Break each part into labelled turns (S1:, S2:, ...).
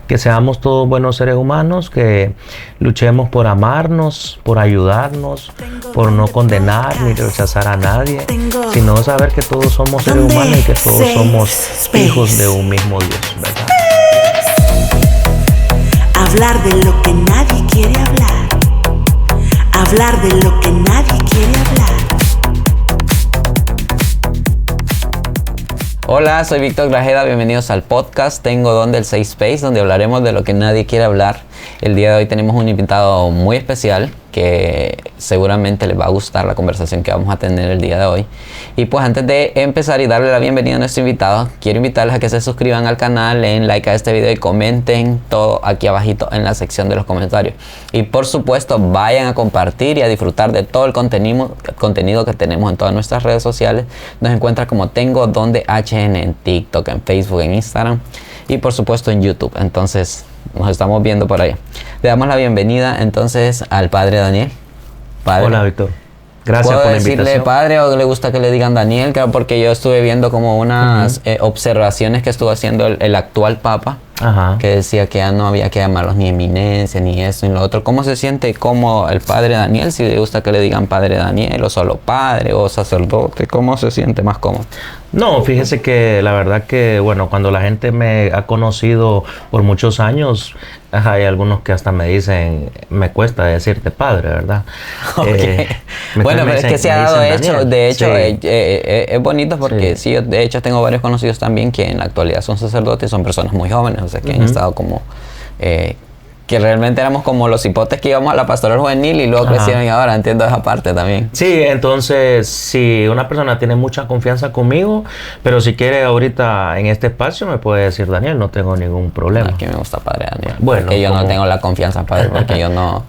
S1: que seamos todos buenos seres humanos, que luchemos por amarnos, por ayudarnos, por no condenar ni rechazar a nadie, sino saber que todos somos seres humanos y que todos somos hijos de un mismo Dios, ¿verdad?
S2: Hablar de lo que nadie quiere hablar. Hablar de lo que nadie quiere hablar.
S3: Hola, soy Víctor Grajeda, bienvenidos al podcast Tengo Don del Safe Space, donde hablaremos de lo que nadie quiere hablar. El día de hoy tenemos un invitado muy especial que seguramente les va a gustar la conversación que vamos a tener el día de hoy. Y pues antes de empezar y darle la bienvenida a nuestro invitado, quiero invitarles a que se suscriban al canal, le den like a este video y comenten todo aquí abajito en la sección de los comentarios. Y por supuesto vayan a compartir y a disfrutar de todo el contenido que tenemos en todas nuestras redes sociales. Nos encuentra como Tengo Don de HN en TikTok, en Facebook, en Instagram y por supuesto en YouTube. Entonces nos estamos viendo por ahí. Le damos la bienvenida entonces al padre Daniel. Padre.
S1: Hola, Víctor. Gracias por la invitación.
S3: ¿Puedo decirle padre o le gusta que le digan Daniel? Claro, porque yo estuve viendo como unas observaciones que estuvo haciendo el actual papa. Ajá. Que decía que ya no había que llamarlos ni eminencia, ni esto, ni lo otro. ¿Cómo se siente como el padre Daniel? Si le gusta que le digan padre Daniel, o solo padre, o sacerdote, ¿cómo se siente más cómodo?
S1: No, fíjese que la verdad que, bueno, cuando la gente me ha conocido por muchos años, hay algunos que hasta me dicen, me cuesta decirte padre, ¿verdad?
S3: Okay. Bueno, pero es que se ha dado hecho, de hecho, sí. Es bonito porque sí, yo de hecho tengo varios conocidos también que en la actualidad son sacerdotes, son personas muy jóvenes, o sea, que han estado como... que realmente éramos como los hipotes que íbamos a la pastoral juvenil y luego crecieron y ahora entiendo esa parte también.
S1: Sí, entonces si una persona tiene mucha confianza conmigo, pero si quiere ahorita en este espacio me puede decir Daniel, no tengo ningún problema.
S3: Aquí me gusta padre Daniel.
S1: Bueno,
S3: porque yo no tengo la confianza padre, porque yo no,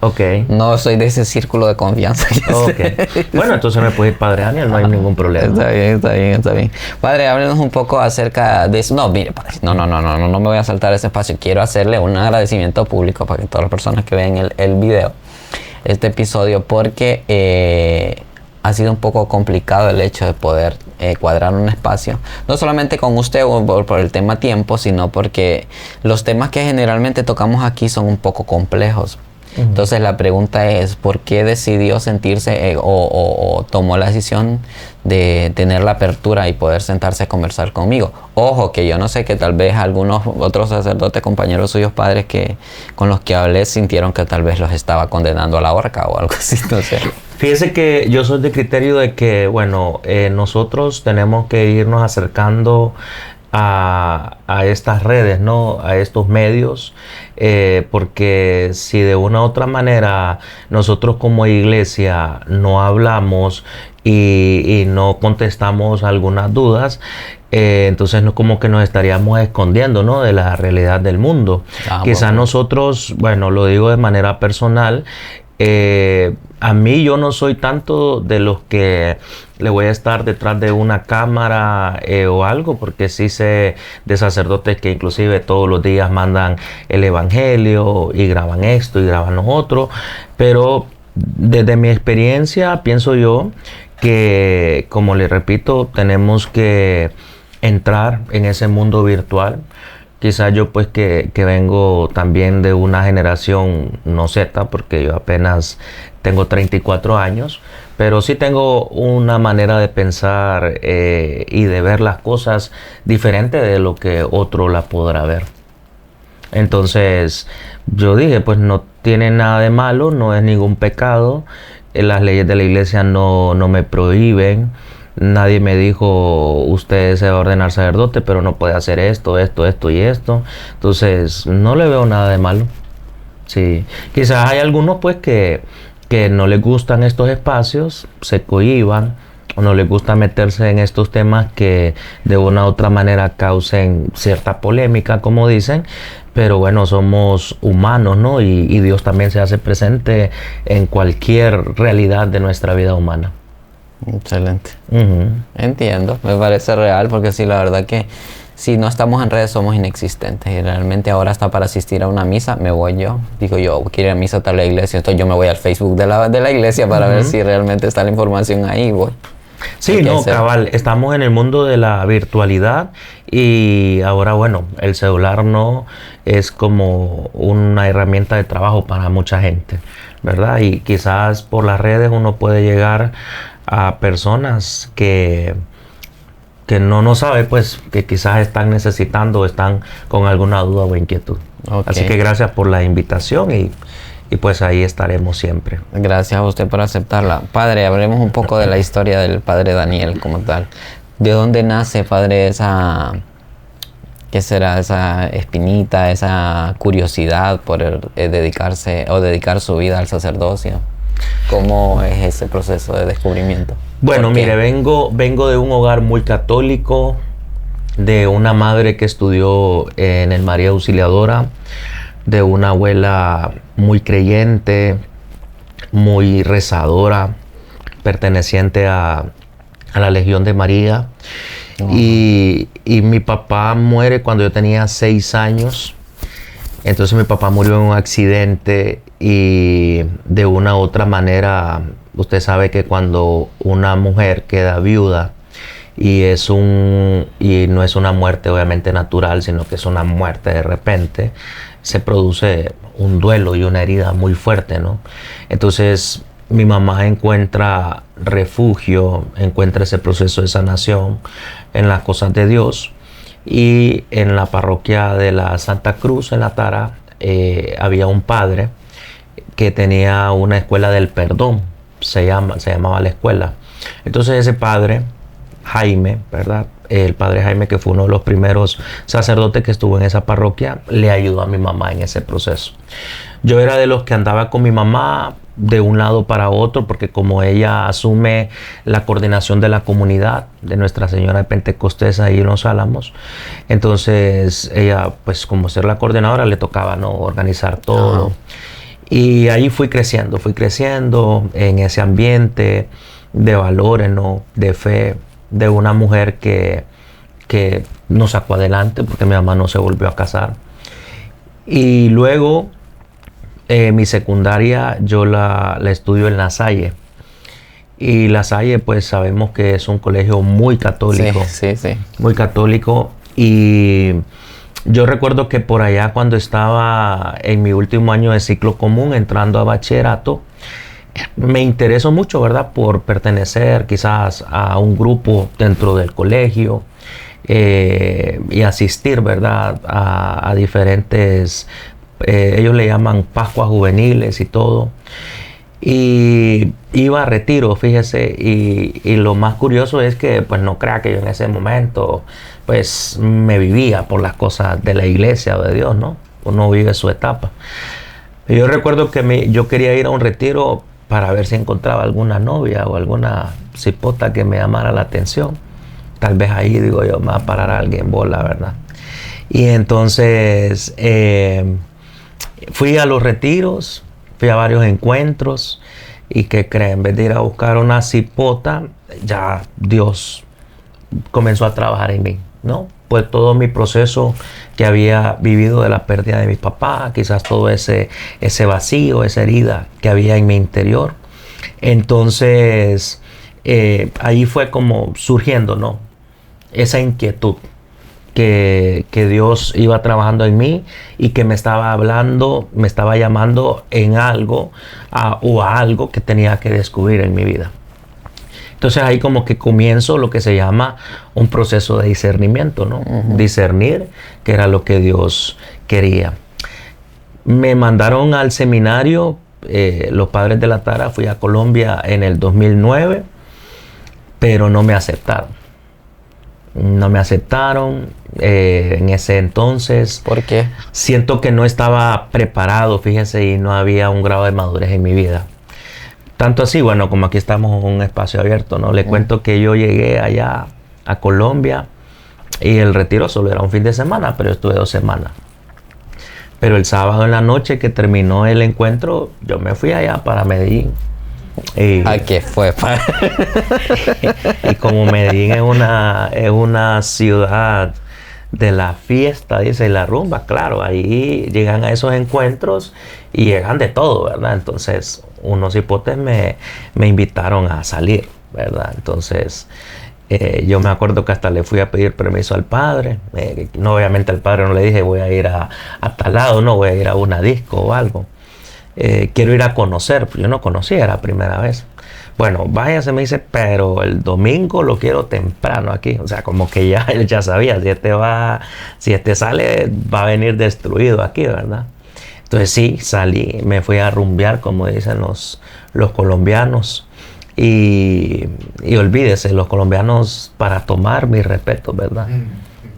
S3: no soy de ese círculo de confianza.
S1: Bueno, entonces me puede ir padre Daniel, no hay ningún problema.
S3: Está bien. Padre, háblenos un poco acerca de eso. No, mire, padre, no me voy a saltar ese espacio. Quiero hacerle un agradecimiento público para que todas las personas que ven el video, este episodio, porque ha sido un poco complicado el hecho de poder cuadrar un espacio, no solamente con usted por el tema tiempo, sino porque los temas que generalmente tocamos aquí son un poco complejos. Entonces la pregunta es, ¿por qué decidió sentirse o tomó la decisión de tener la apertura y poder sentarse a conversar conmigo? Ojo, que yo no sé, que tal vez algunos otros sacerdotes, compañeros suyos, padres con los que hablé, sintieron que tal vez los estaba condenando a la horca o algo así, no sé.
S1: Fíjese que yo soy de criterio de que, bueno, nosotros tenemos que irnos acercando a estas redes, ¿no? A estos medios, porque si de una u otra manera nosotros como iglesia no hablamos y no contestamos algunas dudas, entonces no, como que nos estaríamos escondiendo, ¿no? De la realidad del mundo. Quizás nosotros, bueno, lo digo de manera personal, a mí yo no soy tanto de los que le voy a estar detrás de una cámara o algo, porque sí sé de sacerdotes que inclusive todos los días mandan el evangelio y graban esto y graban lo otro, pero desde mi experiencia pienso yo que, como le repito, tenemos que entrar en ese mundo virtual. Quizás yo pues que vengo también de una generación no Z, porque yo apenas tengo 34 años, pero sí tengo una manera de pensar y de ver las cosas diferente de lo que otro la podrá ver. Entonces yo dije, pues no tiene nada de malo, no es ningún pecado, las leyes de la iglesia no me prohíben. Nadie me dijo, usted se va a ordenar sacerdote, pero no puede hacer esto y esto. Entonces, no le veo nada de malo. Sí. Quizás hay algunos pues que no les gustan estos espacios, se cohíban, o no les gusta meterse en estos temas que de una u otra manera causen cierta polémica, como dicen. Pero bueno, somos humanos, ¿no? Y Dios también se hace presente en cualquier realidad de nuestra vida humana.
S3: Excelente. Entiendo, me parece real, porque sí, la verdad que si no estamos en redes somos inexistentes, y realmente ahora hasta para asistir a una misa me voy yo, digo yo quiero ir a misa a tal iglesia, entonces yo me voy al Facebook de la iglesia para ver si realmente está la información ahí y voy.
S1: Sí,
S3: Hay que
S1: no,
S3: hacer.
S1: cabal, estamos en el mundo de la virtualidad y ahora, bueno, el celular no es como una herramienta de trabajo para mucha gente, ¿verdad? Y quizás por las redes uno puede llegar a personas que no sabe, pues, que quizás están necesitando o están con alguna duda o inquietud.
S3: Ok.
S1: Así que gracias por la invitación y pues ahí estaremos siempre.
S3: Gracias a usted por aceptarla. Padre, hablemos un poco de la historia del padre Daniel como tal. ¿De dónde nace, padre, qué será, esa espinita, esa curiosidad por dedicarse o dedicar su vida al sacerdocio? ¿Cómo es ese proceso de descubrimiento?
S1: Bueno,
S3: ¿Por qué?
S1: mire, vengo de un hogar muy católico, de una madre que estudió en el María Auxiliadora, de una abuela muy creyente, muy rezadora, perteneciente a la Legión de María. Y mi papá muere cuando yo tenía 6 años. Entonces mi papá murió en un accidente y de una u otra manera, usted sabe que cuando una mujer queda viuda y no es una muerte obviamente natural, sino que es una muerte de repente, se produce un duelo y una herida muy fuerte, ¿no? Entonces mi mamá encuentra refugio, encuentra ese proceso de sanación en las cosas de Dios. Y en la parroquia de la Santa Cruz, en la Tara, había un padre que tenía una escuela del perdón, se llamaba la escuela. Entonces ese padre, Jaime, ¿verdad? El padre Jaime, que fue uno de los primeros sacerdotes que estuvo en esa parroquia, le ayudó a mi mamá en ese proceso. Yo era de los que andaba con mi mamá de un lado para otro, porque como ella asume la coordinación de la comunidad de Nuestra Señora de Pentecostés ahí en Los Álamos, entonces ella, pues como ser la coordinadora, le tocaba, ¿no?, organizar todo. Y ahí fui creciendo en ese ambiente de valores, ¿no?, de fe, de una mujer que nos sacó adelante, porque mi mamá no se volvió a casar. Y luego mi secundaria yo la estudio en La Salle. Y La Salle, pues sabemos que es un colegio muy católico.
S3: Sí, sí, sí.
S1: Muy católico. Y yo recuerdo que por allá, cuando estaba en mi último año de ciclo común, entrando a bachillerato, me interesó mucho, ¿verdad?, por pertenecer quizás a un grupo dentro del colegio y asistir, ¿verdad?, a diferentes, ellos le llaman Pascuas juveniles y todo. Y iba a retiro, fíjese, y lo más curioso es que, pues no crea que yo en ese momento, pues me vivía por las cosas de la iglesia o de Dios, ¿no? Uno vive su etapa. Yo recuerdo que yo quería ir a un retiro para ver si encontraba alguna novia o alguna cipota que me llamara la atención. Tal vez ahí, digo yo, me va a parar alguien bola, ¿verdad? Y entonces fui a los retiros, fui a varios encuentros y ¿qué creen? En vez de ir a buscar una cipota, ya Dios comenzó a trabajar en mí, ¿no? Pues todo mi proceso que había vivido de la pérdida de mi papá, quizás todo ese vacío, esa herida que había en mi interior. Entonces, ahí fue como surgiendo, ¿no?, esa inquietud que Dios iba trabajando en mí y que me estaba hablando, me estaba llamando en algo o a algo que tenía que descubrir en mi vida. Entonces ahí como que comienzo lo que se llama un proceso de discernimiento, ¿no? Discernir qué era lo que Dios quería. Me mandaron al seminario, los padres de la Tara, fui a Colombia en el 2009, pero no me aceptaron. No me aceptaron en ese entonces.
S3: ¿Por qué?
S1: Siento que no estaba preparado, fíjense, y no había un grado de madurez en mi vida. Tanto así, bueno, como aquí estamos en un espacio abierto, ¿no? Le cuento que yo llegué allá a Colombia y el retiro solo era un fin de semana, pero estuve 2 semanas. Pero el sábado en la noche que terminó el encuentro, yo me fui allá para Medellín.
S3: ¿A qué fue?
S1: Y como Medellín es una ciudad de la fiesta, dice, y la rumba, claro, ahí llegan a esos encuentros y llegan de todo, ¿verdad? Entonces, unos hipotes me invitaron a salir, ¿verdad? Entonces, yo me acuerdo que hasta le fui a pedir permiso al padre. No, obviamente al padre no le dije voy a ir a tal lado, no, voy a ir a una disco o algo. Quiero ir a conocer, yo no conocía, era la primera vez. Bueno, váyase, me dice, pero el domingo lo quiero temprano aquí. O sea, como que ya él ya sabía, si este sale, va a venir destruido aquí, ¿verdad? Entonces sí, salí, me fui a rumbear, como dicen los colombianos. Y olvídese, los colombianos para tomar, mi respeto, ¿verdad?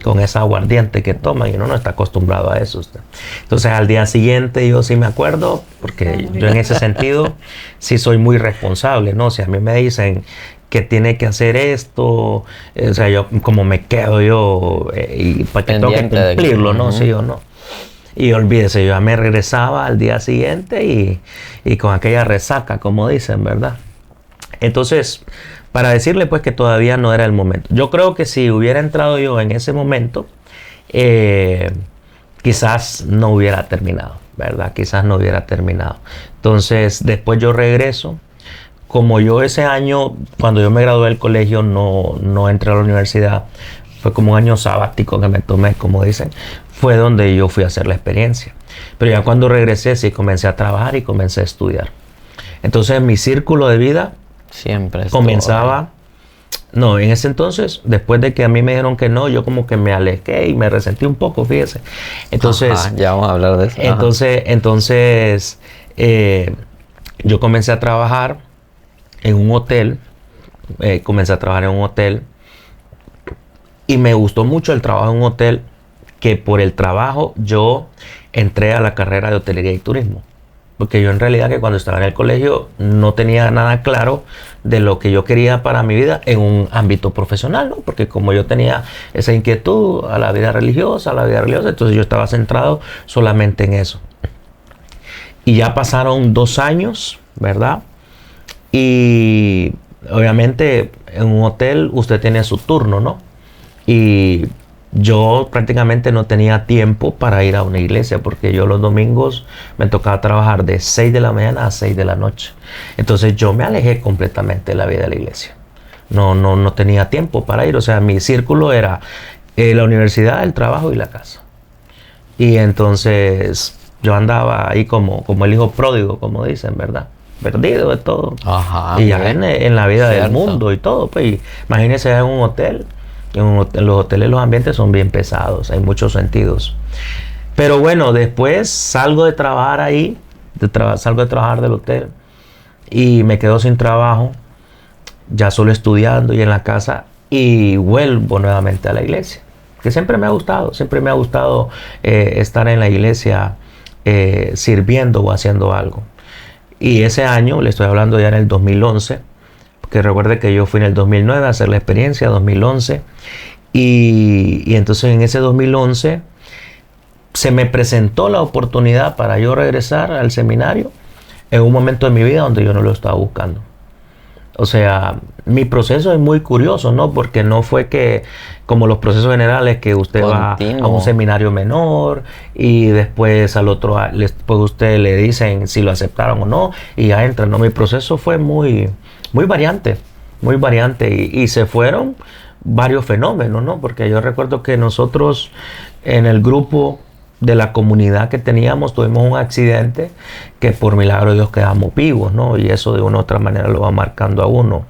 S1: Con esa aguardiente que toman y uno no está acostumbrado a eso. Usted. Entonces al día siguiente yo sí me acuerdo, porque yo en ese sentido sí soy muy responsable, ¿no? Si a mí me dicen que tiene que hacer esto, o sea, yo como me quedo yo y para que tengo que cumplirlo, ¿no? Sí o no. Y olvídese, yo ya me regresaba al día siguiente y con aquella resaca, como dicen, ¿verdad? Entonces, para decirle pues que todavía no era el momento. Yo creo que si hubiera entrado yo en ese momento, quizás no hubiera terminado, ¿verdad? Quizás no hubiera terminado. Entonces, después yo regreso. Como yo ese año, cuando yo me gradué del colegio, no entré a la universidad. Fue como un año sabático que me tomé, como dicen. Fue donde yo fui a hacer la experiencia. Pero ya cuando regresé, sí comencé a trabajar y comencé a estudiar. Entonces, mi círculo de vida
S3: siempre
S1: comenzaba. No, en ese entonces, después de que a mí me dijeron que no, yo como que me alejé y me resentí un poco, fíjese. Entonces,
S3: ya vamos a hablar de eso.
S1: Entonces, yo comencé a trabajar en un hotel. Y me gustó mucho el trabajo en un hotel, que por el trabajo yo entré a la carrera de hotelería y turismo. Porque yo en realidad que cuando estaba en el colegio no tenía nada claro de lo que yo quería para mi vida en un ámbito profesional, ¿no? Porque como yo tenía esa inquietud a la vida religiosa, entonces yo estaba centrado solamente en eso. Y ya pasaron 2 años, ¿verdad? Y obviamente en un hotel usted tiene su turno, ¿no? Y yo prácticamente no tenía tiempo para ir a una iglesia porque yo los domingos me tocaba trabajar de 6 de la mañana a 6 de la noche. Entonces yo me alejé completamente de la vida de la iglesia. No tenía tiempo para ir. O sea, mi círculo era la universidad, el trabajo y la casa. Y entonces yo andaba ahí como el hijo pródigo, como dicen, ¿verdad? Perdido de todo.
S3: Ajá,
S1: y ya en la vida del mundo y todo. Pues imagínense en un hotel. En los hoteles los ambientes son bien pesados, hay muchos sentidos. Pero bueno, después salgo de trabajar ahí, salgo de trabajar del hotel y me quedo sin trabajo, ya solo estudiando y en la casa, y vuelvo nuevamente a la iglesia, que siempre me ha gustado estar en la iglesia sirviendo o haciendo algo. Y ese año, le estoy hablando ya en el 2011, que recuerde que yo fui en el 2009 a hacer la experiencia, 2011, y entonces en ese 2011 se me presentó la oportunidad para yo regresar al seminario en un momento de mi vida donde yo no lo estaba buscando. O sea, mi proceso es muy curioso, ¿no? Porque no fue que, como los procesos generales, que usted va a un seminario menor y después al otro, después usted le dicen si lo aceptaron o no y ya entra, ¿no? Mi proceso fue muy variante y se fueron varios fenómenos, ¿no? Porque yo recuerdo que nosotros en el grupo de la comunidad que teníamos tuvimos un accidente que por milagro de Dios quedamos vivos, ¿no? Y eso de una u otra manera lo va marcando a uno.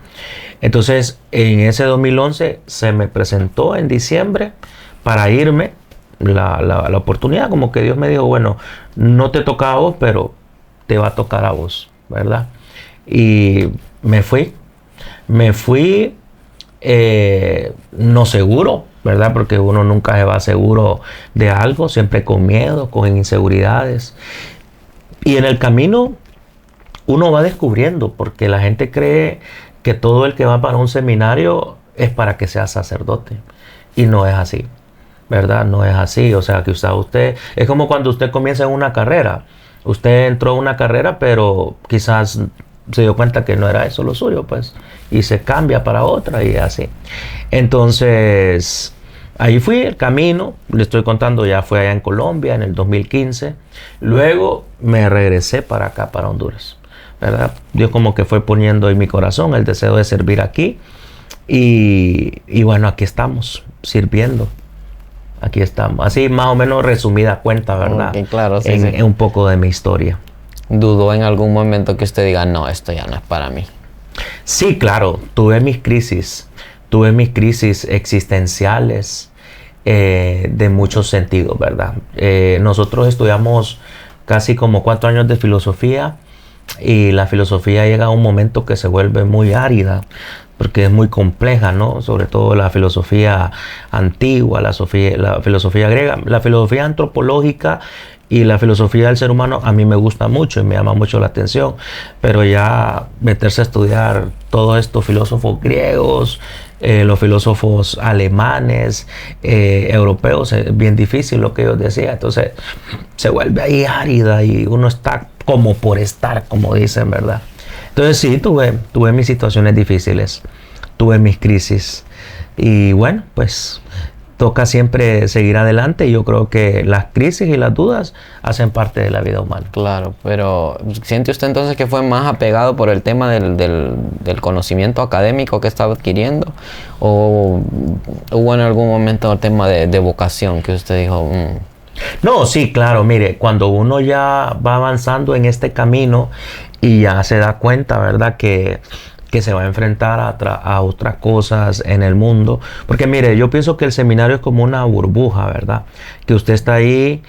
S1: Entonces en ese 2011 se me presentó en diciembre para irme la oportunidad, como que Dios me dijo, bueno, no te toca a vos, pero te va a tocar a vos, ¿verdad? Y me fui no seguro, ¿verdad? Porque uno nunca se va seguro de algo, siempre con miedo, con inseguridades. Y en el camino uno va descubriendo, porque la gente cree que todo el que va para un seminario es para que sea sacerdote. Y no es así, ¿verdad? No es así. O sea, que usted es como cuando usted comienza en una carrera. Usted entró a una carrera, pero quizás se dio cuenta que no era eso lo suyo, pues, y se cambia para otra y así. Entonces, ahí fui el camino, le estoy contando, ya fue allá en Colombia en el 2015. Luego me regresé para acá, para Honduras, ¿verdad? Dios como que fue poniendo en mi corazón el deseo de servir aquí. Y bueno, aquí estamos, sirviendo. Aquí estamos. Así más o menos resumida cuenta, ¿verdad?
S3: Ok, claro, sí,
S1: en
S3: sí.
S1: un poco de mi historia.
S3: ¿Dudó en algún momento que usted diga, no, esto ya no es para mí?
S1: Sí, claro, tuve mis crisis existenciales de muchos sentidos, ¿verdad? Nosotros estudiamos casi como 4 años de filosofía y la filosofía llega a un momento que se vuelve muy árida porque es muy compleja, ¿no? Sobre todo la filosofía antigua, la filosofía griega, la filosofía antropológica y la filosofía del ser humano a mí me gusta mucho y me llama mucho la atención, pero ya meterse a estudiar todos estos filósofos griegos, los filósofos alemanes, europeos, es bien difícil lo que ellos decían, entonces se vuelve ahí árida y uno está como por estar, como dicen, ¿verdad? Entonces sí, tuve mis situaciones difíciles, tuve mis crisis y bueno, pues toca siempre seguir adelante y yo creo que las crisis y las dudas hacen parte de la vida humana.
S3: Claro, pero ¿siente usted entonces que fue más apegado por el tema del conocimiento académico que estaba adquiriendo? ¿O hubo en algún momento el tema de vocación que usted dijo?
S1: No, sí, claro, mire, cuando uno ya va avanzando en este camino y ya se da cuenta, ¿verdad? Que se va a enfrentar a otras cosas en el mundo. Porque mire, yo pienso que el seminario es como una burbuja, ¿verdad? Que usted está ahí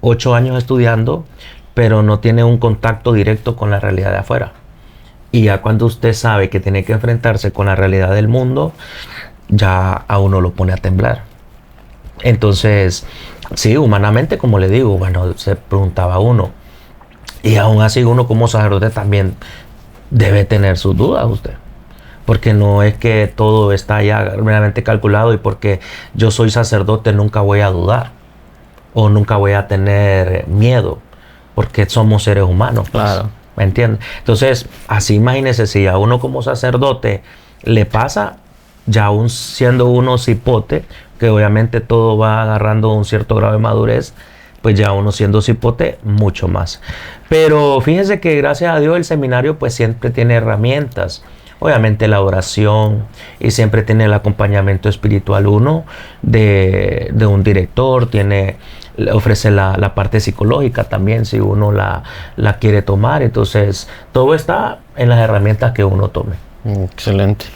S1: 8 años estudiando, pero no tiene un contacto directo con la realidad de afuera. Y ya cuando usted sabe que tiene que enfrentarse con la realidad del mundo, ya a uno lo pone a temblar. Entonces, sí, humanamente, como le digo, bueno, se preguntaba uno. Y aún así uno como sacerdote también debe tener sus dudas usted. Porque no es que todo está ya realmente calculado y porque yo soy sacerdote nunca voy a dudar. O nunca voy a tener miedo. Porque somos seres humanos. Pues,
S3: Claro.
S1: ¿me entiende? Entonces, así imagínese si a uno como sacerdote le pasa, ya aún siendo uno cipote, que obviamente todo va agarrando un cierto grado de madurez, pues ya uno siendo cipote, mucho más. Pero fíjense que gracias a Dios el seminario pues siempre tiene herramientas. Obviamente la oración y siempre tiene el acompañamiento espiritual uno de un director, ofrece la parte psicológica también si uno la quiere tomar. Entonces todo está en las herramientas que uno tome.
S3: Excelente.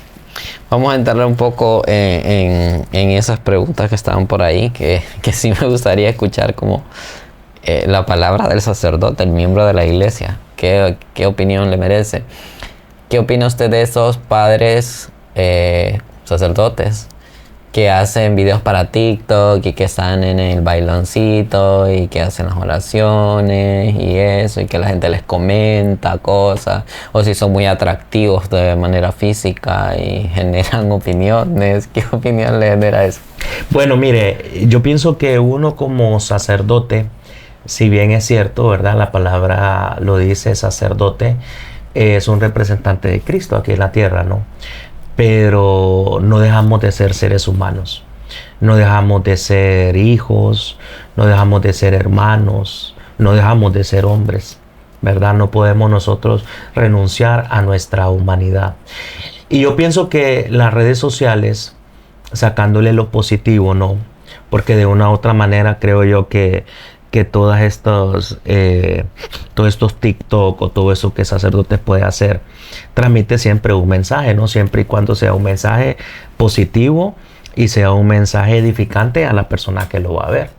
S3: Vamos a entrarle un poco en esas preguntas que estaban por ahí, que sí me gustaría escuchar como la palabra del sacerdote, el miembro de la iglesia. ¿Qué opinión le merece? ¿Qué opina usted de esos padres sacerdotes que hacen videos para TikTok y que están en el bailoncito y que hacen las oraciones y eso, y que la gente les comenta cosas, o si son muy atractivos de manera física y generan opiniones? ¿Qué opinión le genera eso?
S1: Bueno, mire, yo pienso que uno como sacerdote, si bien es cierto, ¿verdad? La palabra lo dice, sacerdote, es un representante de Cristo aquí en la tierra, ¿no? Pero no dejamos de ser seres humanos, no dejamos de ser hijos, no dejamos de ser hermanos, no dejamos de ser hombres, ¿verdad? No podemos nosotros renunciar a nuestra humanidad. Y yo pienso que las redes sociales, sacándole lo positivo, ¿no? Porque de una u otra manera creo yo que todos estos TikTok o todo eso que sacerdotes puede hacer, transmite siempre un mensaje, ¿no? Siempre y cuando sea un mensaje positivo y sea un mensaje edificante a la persona que lo va a ver.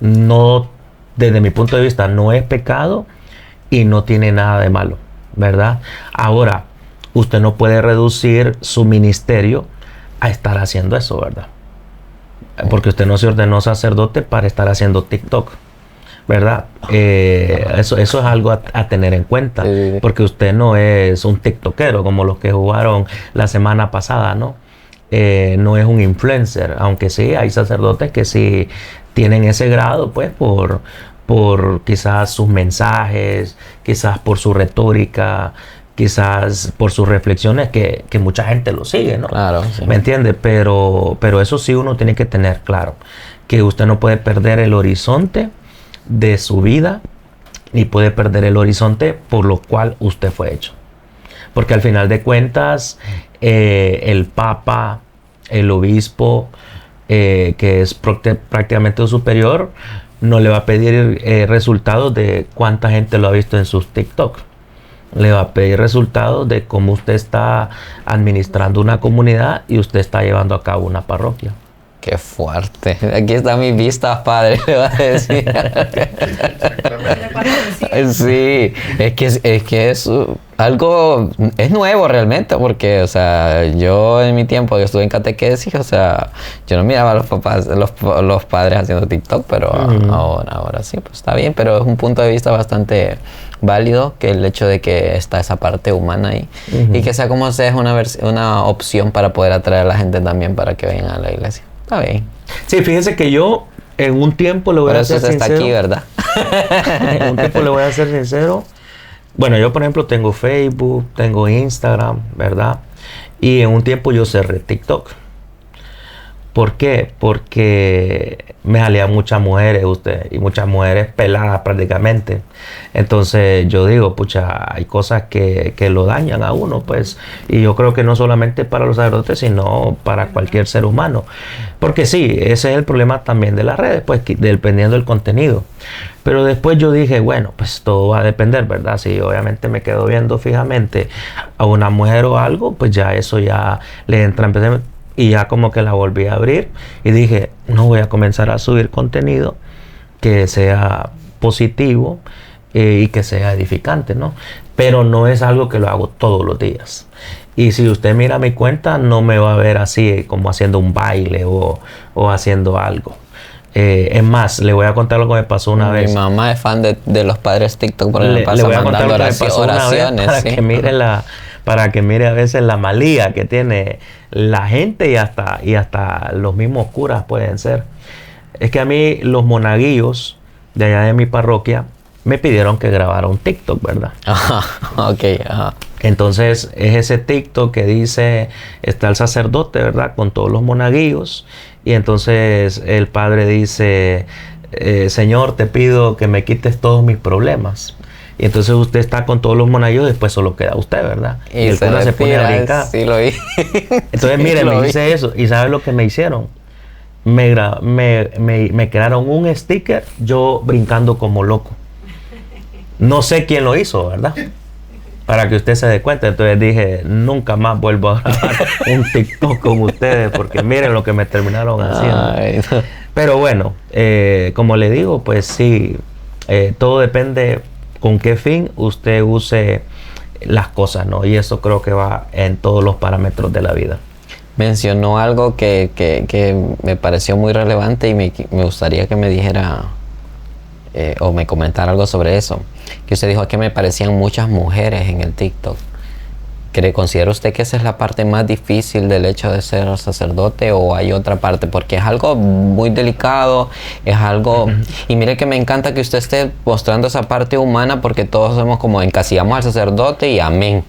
S1: No, desde mi punto de vista, no es pecado y no tiene nada de malo, ¿verdad? Ahora, usted no puede reducir su ministerio a estar haciendo eso, ¿verdad? Porque usted no se ordenó sacerdote para estar haciendo TikTok, ¿verdad? Eso es algo a tener en cuenta,
S3: Sí.
S1: porque usted no es un tiktokero como los que jugaron la semana pasada, ¿no? No es un influencer, aunque sí hay sacerdotes que sí tienen ese grado, pues por quizás sus mensajes, quizás por su retórica, quizás por sus reflexiones que mucha gente lo sigue, ¿no?
S3: Claro, sí.
S1: ¿Me entiende? Pero eso sí uno tiene que tener claro, que usted no puede perder el horizonte de su vida ni puede perder el horizonte por lo cual usted fue hecho. Porque al final de cuentas, el Papa, el obispo, que es prácticamente superior, no le va a pedir resultados de cuánta gente lo ha visto en sus TikTok. Le va a pedir resultados de cómo usted está administrando una comunidad y usted está llevando a cabo una parroquia.
S3: Qué fuerte. Aquí están mis vistas, padre, le va a decir. Sí, es que es algo, es nuevo realmente, porque, o sea, yo en mi tiempo, yo estuve en catequesis, o sea, yo no miraba a los papás, los padres haciendo TikTok, pero ahora sí, pues está bien, pero es un punto de vista bastante válido, que el hecho de que está esa parte humana ahí, y que sea como sea, es una opción para poder atraer a la gente también para que vengan a la iglesia. Está bien.
S1: Sí, fíjese que yo en un tiempo le voy a ser sincero.
S3: Por eso está aquí, ¿verdad?
S1: En un tiempo le voy a ser sincero. Bueno, yo por ejemplo tengo Facebook, tengo Instagram, ¿verdad? Y en un tiempo yo cerré TikTok. ¿Por qué? Porque me salían muchas mujeres y muchas mujeres peladas prácticamente. Entonces yo digo, pucha, hay cosas que lo dañan a uno, pues. Y yo creo que no solamente para los sacerdotes, sino para cualquier ser humano. Porque sí, ese es el problema también de las redes, pues, dependiendo del contenido. Pero después yo dije, bueno, pues todo va a depender, ¿verdad? Si obviamente me quedo viendo fijamente a una mujer o algo, pues ya eso ya le entra. Y ya como que la volví a abrir y dije, no, voy a comenzar a subir contenido que sea positivo y que sea edificante, ¿no? Pero no es algo que lo hago todos los días. Y si usted mira mi cuenta, no me va a ver así como haciendo un baile o haciendo algo. Es más, le voy a contar lo que me pasó una vez.
S3: Mi mamá es fan de los padres TikTok porque me pasa
S1: le voy a contar
S3: mandando
S1: lo que me pasó
S3: oraciones.
S1: Una vez para que mire a veces la malía que tiene la gente y hasta los mismos curas pueden ser. Es que a mí los monaguillos de allá de mi parroquia me pidieron que grabara un TikTok, ¿verdad?
S3: Ajá, ok, ajá.
S1: Entonces es ese TikTok que dice, está el sacerdote, ¿verdad? Con todos los monaguillos. Y entonces el padre dice, Señor, te pido que me quites todos mis problemas. Y entonces usted está con todos los monaguillos y después solo queda usted, ¿verdad? Y el cura se pone a brincar.
S3: Sí, lo vi.
S1: Entonces, mire, me hice eso. ¿Y sabe lo que me hicieron? Me crearon un sticker, yo brincando como loco. No sé quién lo hizo, ¿verdad? Para que usted se dé cuenta. Entonces dije, nunca más vuelvo a grabar un TikTok con ustedes, porque miren lo que me terminaron haciendo.
S3: Ay, no.
S1: Pero bueno, como le digo, pues sí, todo depende con qué fin usted use las cosas, ¿no? Y eso creo que va en todos los parámetros de la vida.
S3: Mencionó algo que me pareció muy relevante y me gustaría que me dijera o me comentara algo sobre eso. Que usted dijo que me parecían muchas mujeres en el TikTok. ¿Considera usted que esa es la parte más difícil del hecho de ser sacerdote o hay otra parte? Porque es algo muy delicado, es algo... Y mire que me encanta que usted esté mostrando esa parte humana porque todos somos como encasillamos al sacerdote y amén.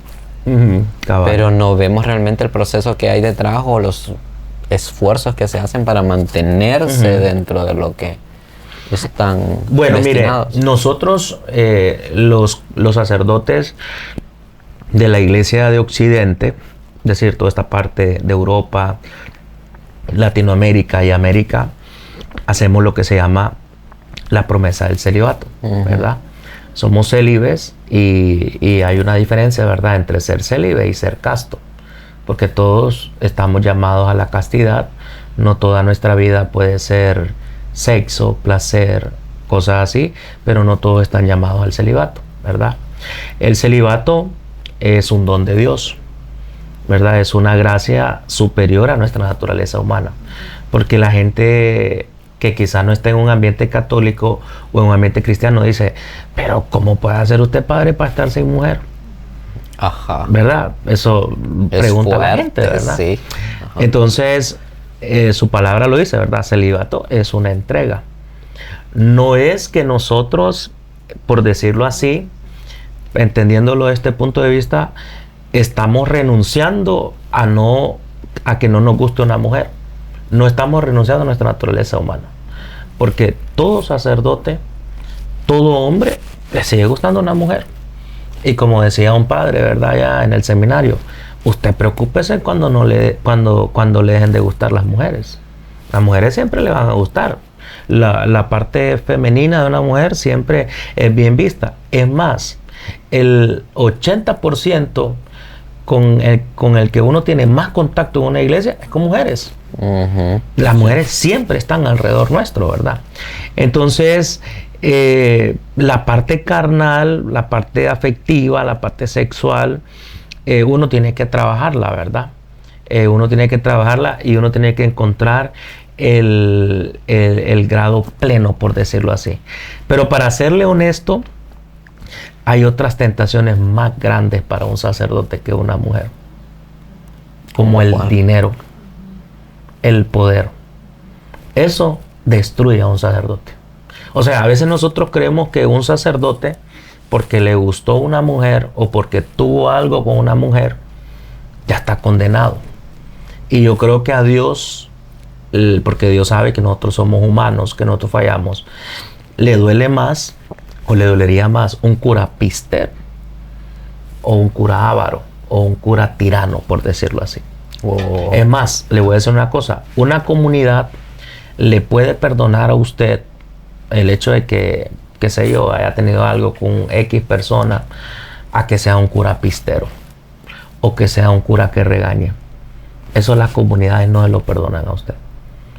S3: Pero no vemos realmente el proceso que hay detrás o los esfuerzos que se hacen para mantenerse dentro de lo que están destinados.
S1: Mire, nosotros los sacerdotes de la Iglesia de Occidente, es decir, toda esta parte de Europa, Latinoamérica y América, hacemos lo que se llama la promesa del celibato, ¿verdad? Somos célibes y hay una diferencia, ¿verdad?, entre ser célibe y ser casto, porque todos estamos llamados a la castidad. No toda nuestra vida puede ser sexo, placer, cosas así, pero no todos están llamados al celibato, ¿verdad? El celibato es un don de Dios, ¿verdad? Es una gracia superior a nuestra naturaleza humana, porque la gente que quizás no esté en un ambiente católico o en un ambiente cristiano dice, pero ¿cómo puede hacer usted padre para estar sin mujer?
S3: Ajá.
S1: ¿Verdad? Eso pregunta la gente, ¿verdad?
S3: Sí.
S1: Entonces, su palabra lo dice, ¿verdad? Celibato es una entrega. No es que nosotros, por decirlo así, entendiéndolo desde este punto de vista, estamos renunciando a que no nos guste una mujer. No estamos renunciando a nuestra naturaleza humana. Porque todo sacerdote, todo hombre le sigue gustando una mujer. Y como decía un padre, ¿verdad? Ya en el seminario, usted preocúpese cuando le dejen de gustar las mujeres. Las mujeres siempre le van a gustar. La parte femenina de una mujer siempre es bien vista. Es más, el 80% con el que uno tiene más contacto en una iglesia es con mujeres. Las mujeres siempre están alrededor nuestro, ¿verdad? Entonces, la parte carnal, la parte afectiva, la parte sexual, uno tiene que trabajarla, ¿verdad? Uno tiene que trabajarla y uno tiene que encontrar el grado pleno, por decirlo así. Pero para serle honesto, hay otras tentaciones más grandes para un sacerdote que una mujer, como el dinero, el poder. Eso destruye a un sacerdote. O sea, a veces nosotros creemos que un sacerdote, porque le gustó una mujer o porque tuvo algo con una mujer, ya está condenado. Y yo creo que a Dios, porque Dios sabe que nosotros somos humanos, que nosotros fallamos, le duele más o le dolería más un cura pistero o un cura avaro o un cura tirano, por decirlo así. Es más, le voy a decir una cosa, una comunidad le puede perdonar a usted el hecho de que, qué sé yo, haya tenido algo con X persona, a que sea un cura pistero o que sea un cura que regañe. Eso las comunidades no se lo perdonan a usted.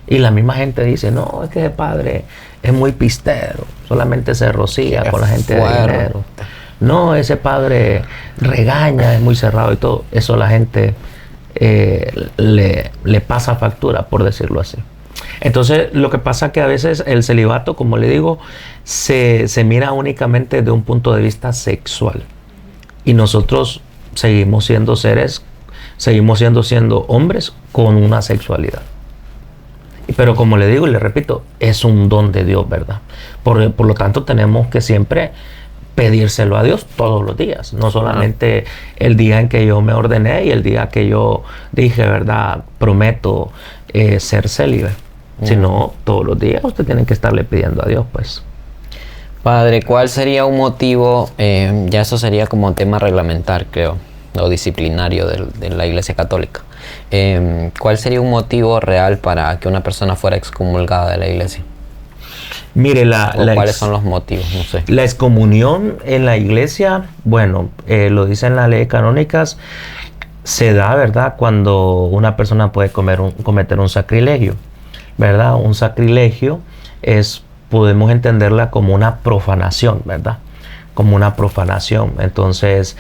S1: Y la misma gente dice, no, es que ese padre es muy pistero, solamente se rocía con la gente de dinero. No, ese padre regaña, es muy cerrado y todo. Eso la gente le pasa factura, por decirlo así. Entonces, lo que pasa es que a veces el celibato, como le digo, se mira únicamente de un punto de vista sexual. Y nosotros seguimos siendo siendo hombres con una sexualidad. Pero como le digo y le repito, es un don de Dios, ¿verdad? Por lo tanto, tenemos que siempre pedírselo a Dios todos los días. No solamente el día en que yo me ordené y el día que yo dije, ¿verdad? Prometo ser célibe. Sino todos los días usted tiene que estarle pidiendo a Dios, pues.
S3: Padre, ¿cuál sería un motivo? Ya eso sería como tema reglamentario, creo, o disciplinario de la Iglesia Católica. ¿Cuál sería un motivo real para que una persona fuera excomulgada de la Iglesia?
S1: Mire,
S3: ¿cuáles son los motivos? No sé.
S1: La excomunión en la Iglesia, bueno, lo dicen las leyes canónicas, se da, ¿verdad?, cuando una persona puede cometer un sacrilegio, ¿verdad? Un sacrilegio podemos entenderla como una profanación, ¿verdad? Como una profanación. Entonces,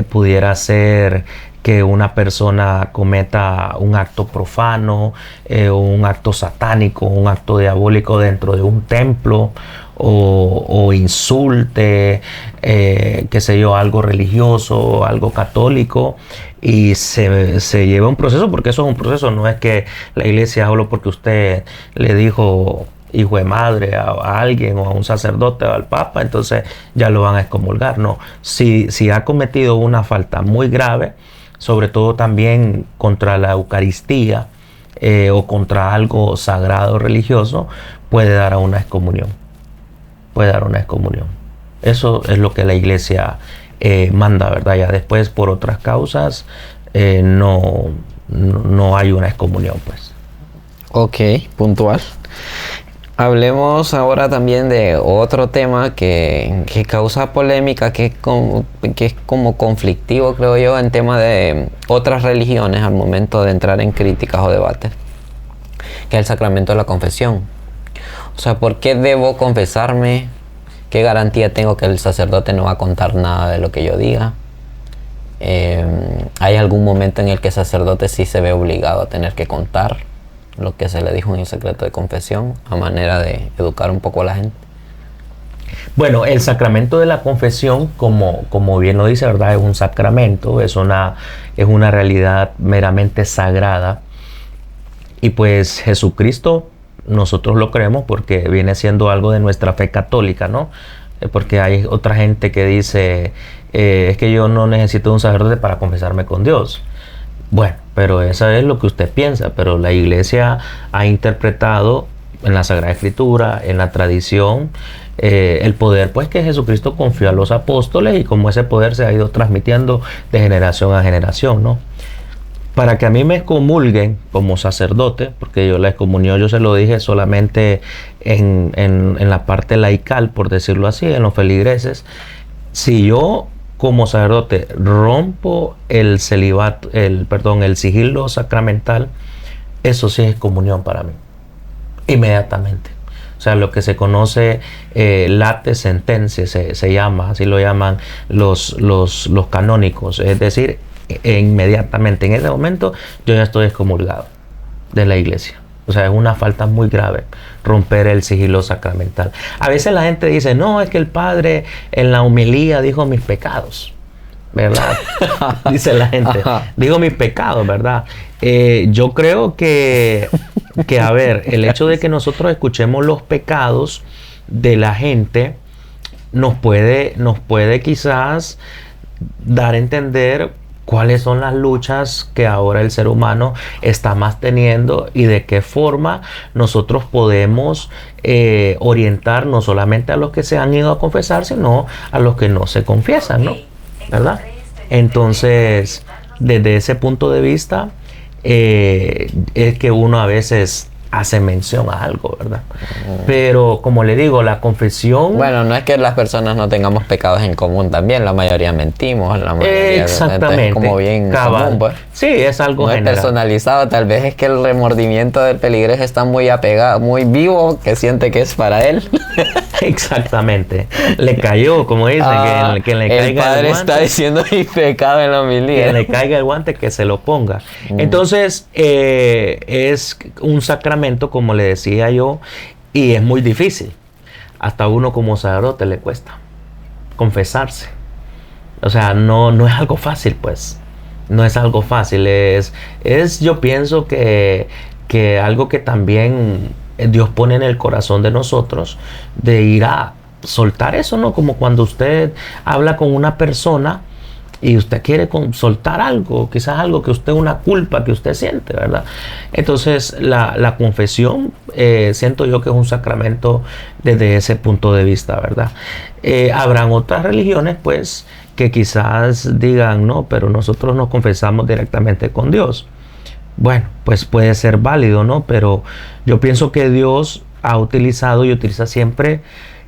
S1: pudiera ser que una persona cometa un acto profano, un acto satánico, un acto diabólico dentro de un templo, o insulte, qué sé yo, algo religioso, algo católico, y se lleva un proceso, porque eso es un proceso. No es que la iglesia, solo porque usted le dijo hijo de madre a alguien, o a un sacerdote o al papa, entonces ya lo van a excomulgar. No, si ha cometido una falta muy grave, sobre todo también contra la Eucaristía, o contra algo sagrado religioso, puede dar a una excomunión. Puede dar una excomunión. Eso es lo que la iglesia manda, ¿verdad? Ya después, por otras causas, no hay una excomunión, pues.
S3: Ok, puntual. Hablemos ahora también de otro tema que causa polémica, que es como conflictivo, creo yo, en tema de otras religiones al momento de entrar en críticas o debates, que es el sacramento de la confesión. O sea, ¿por qué debo confesarme? ¿Qué garantía tengo que el sacerdote no va a contar nada de lo que yo diga? ¿Hay algún momento en el que el sacerdote sí se ve obligado a tener que contar lo que se le dijo en el secreto de confesión, a manera de educar un poco a la gente?
S1: Bueno, el sacramento de la confesión, como bien lo dice, ¿verdad?, es un sacramento, es una realidad meramente sagrada. Y pues Jesucristo, nosotros lo creemos porque viene siendo algo de nuestra fe católica, ¿no? Porque hay otra gente que dice, es que yo no necesito un sacerdote para confesarme con Dios. Bueno, pero eso es lo que usted piensa, pero la iglesia ha interpretado en la Sagrada Escritura, en la tradición, el poder pues que Jesucristo confió a los apóstoles y como ese poder se ha ido transmitiendo de generación a generación, ¿no? Para que a mí me excomulguen como sacerdote, porque yo la excomunión yo se lo dije solamente en la parte laical, por decirlo así, en los feligreses. Si yo como sacerdote rompo el celibato, el sigilo sacramental, eso sí es excomunión para mí, inmediatamente. O sea, lo que se conoce late sentencia, se llama, así lo llaman los canónicos, es decir, inmediatamente en ese momento yo ya estoy excomulgado de la iglesia. O sea, es una falta muy grave romper el sigilo sacramental. A veces la gente dice, no, es que el padre en la homilía dijo mis pecados, ¿verdad? Dice la gente, digo mis pecados, ¿verdad? Yo creo que, a ver, el hecho de que nosotros escuchemos los pecados de la gente nos puede quizás dar a entender cuáles son las luchas que ahora el ser humano está más teniendo y de qué forma nosotros podemos orientar no solamente a los que se han ido a confesar, sino a los que no se confiesan, ¿no? ¿Verdad? Entonces, desde ese punto de vista, es que uno a veces hace mención a algo, ¿verdad? Pero como le digo, la confesión...
S3: Bueno, no es que las personas no tengamos pecados en común también, la mayoría mentimos, la mayoría
S1: exactamente,
S3: es como bien común, pues.
S1: Sí, es algo
S3: no
S1: general.
S3: Es personalizado, tal vez es que el remordimiento del peligroso está muy apegado, muy vivo, que siente que es para él.
S1: Exactamente. Le cayó, como dicen, que le caiga
S3: el padre está diciendo mi pecado en la homilía.
S1: Que le caiga el guante, que se lo ponga. Entonces, es un sacramento, como le decía yo, y es muy difícil. Hasta uno como sacerdote le cuesta confesarse. O sea, no es algo fácil, pues. No es algo fácil. Yo pienso que algo que también Dios pone en el corazón de nosotros, de ir a soltar eso, ¿no? Como cuando usted habla con una persona y usted quiere soltar algo, quizás algo que usted, una culpa que usted siente, ¿verdad? Entonces la confesión, siento yo que es un sacramento desde ese punto de vista, ¿verdad? Habrán otras religiones, pues, que quizás digan, no, pero nosotros nos confesamos directamente con Dios. Bueno, pues puede ser válido, ¿no? Pero yo pienso que Dios ha utilizado y utiliza siempre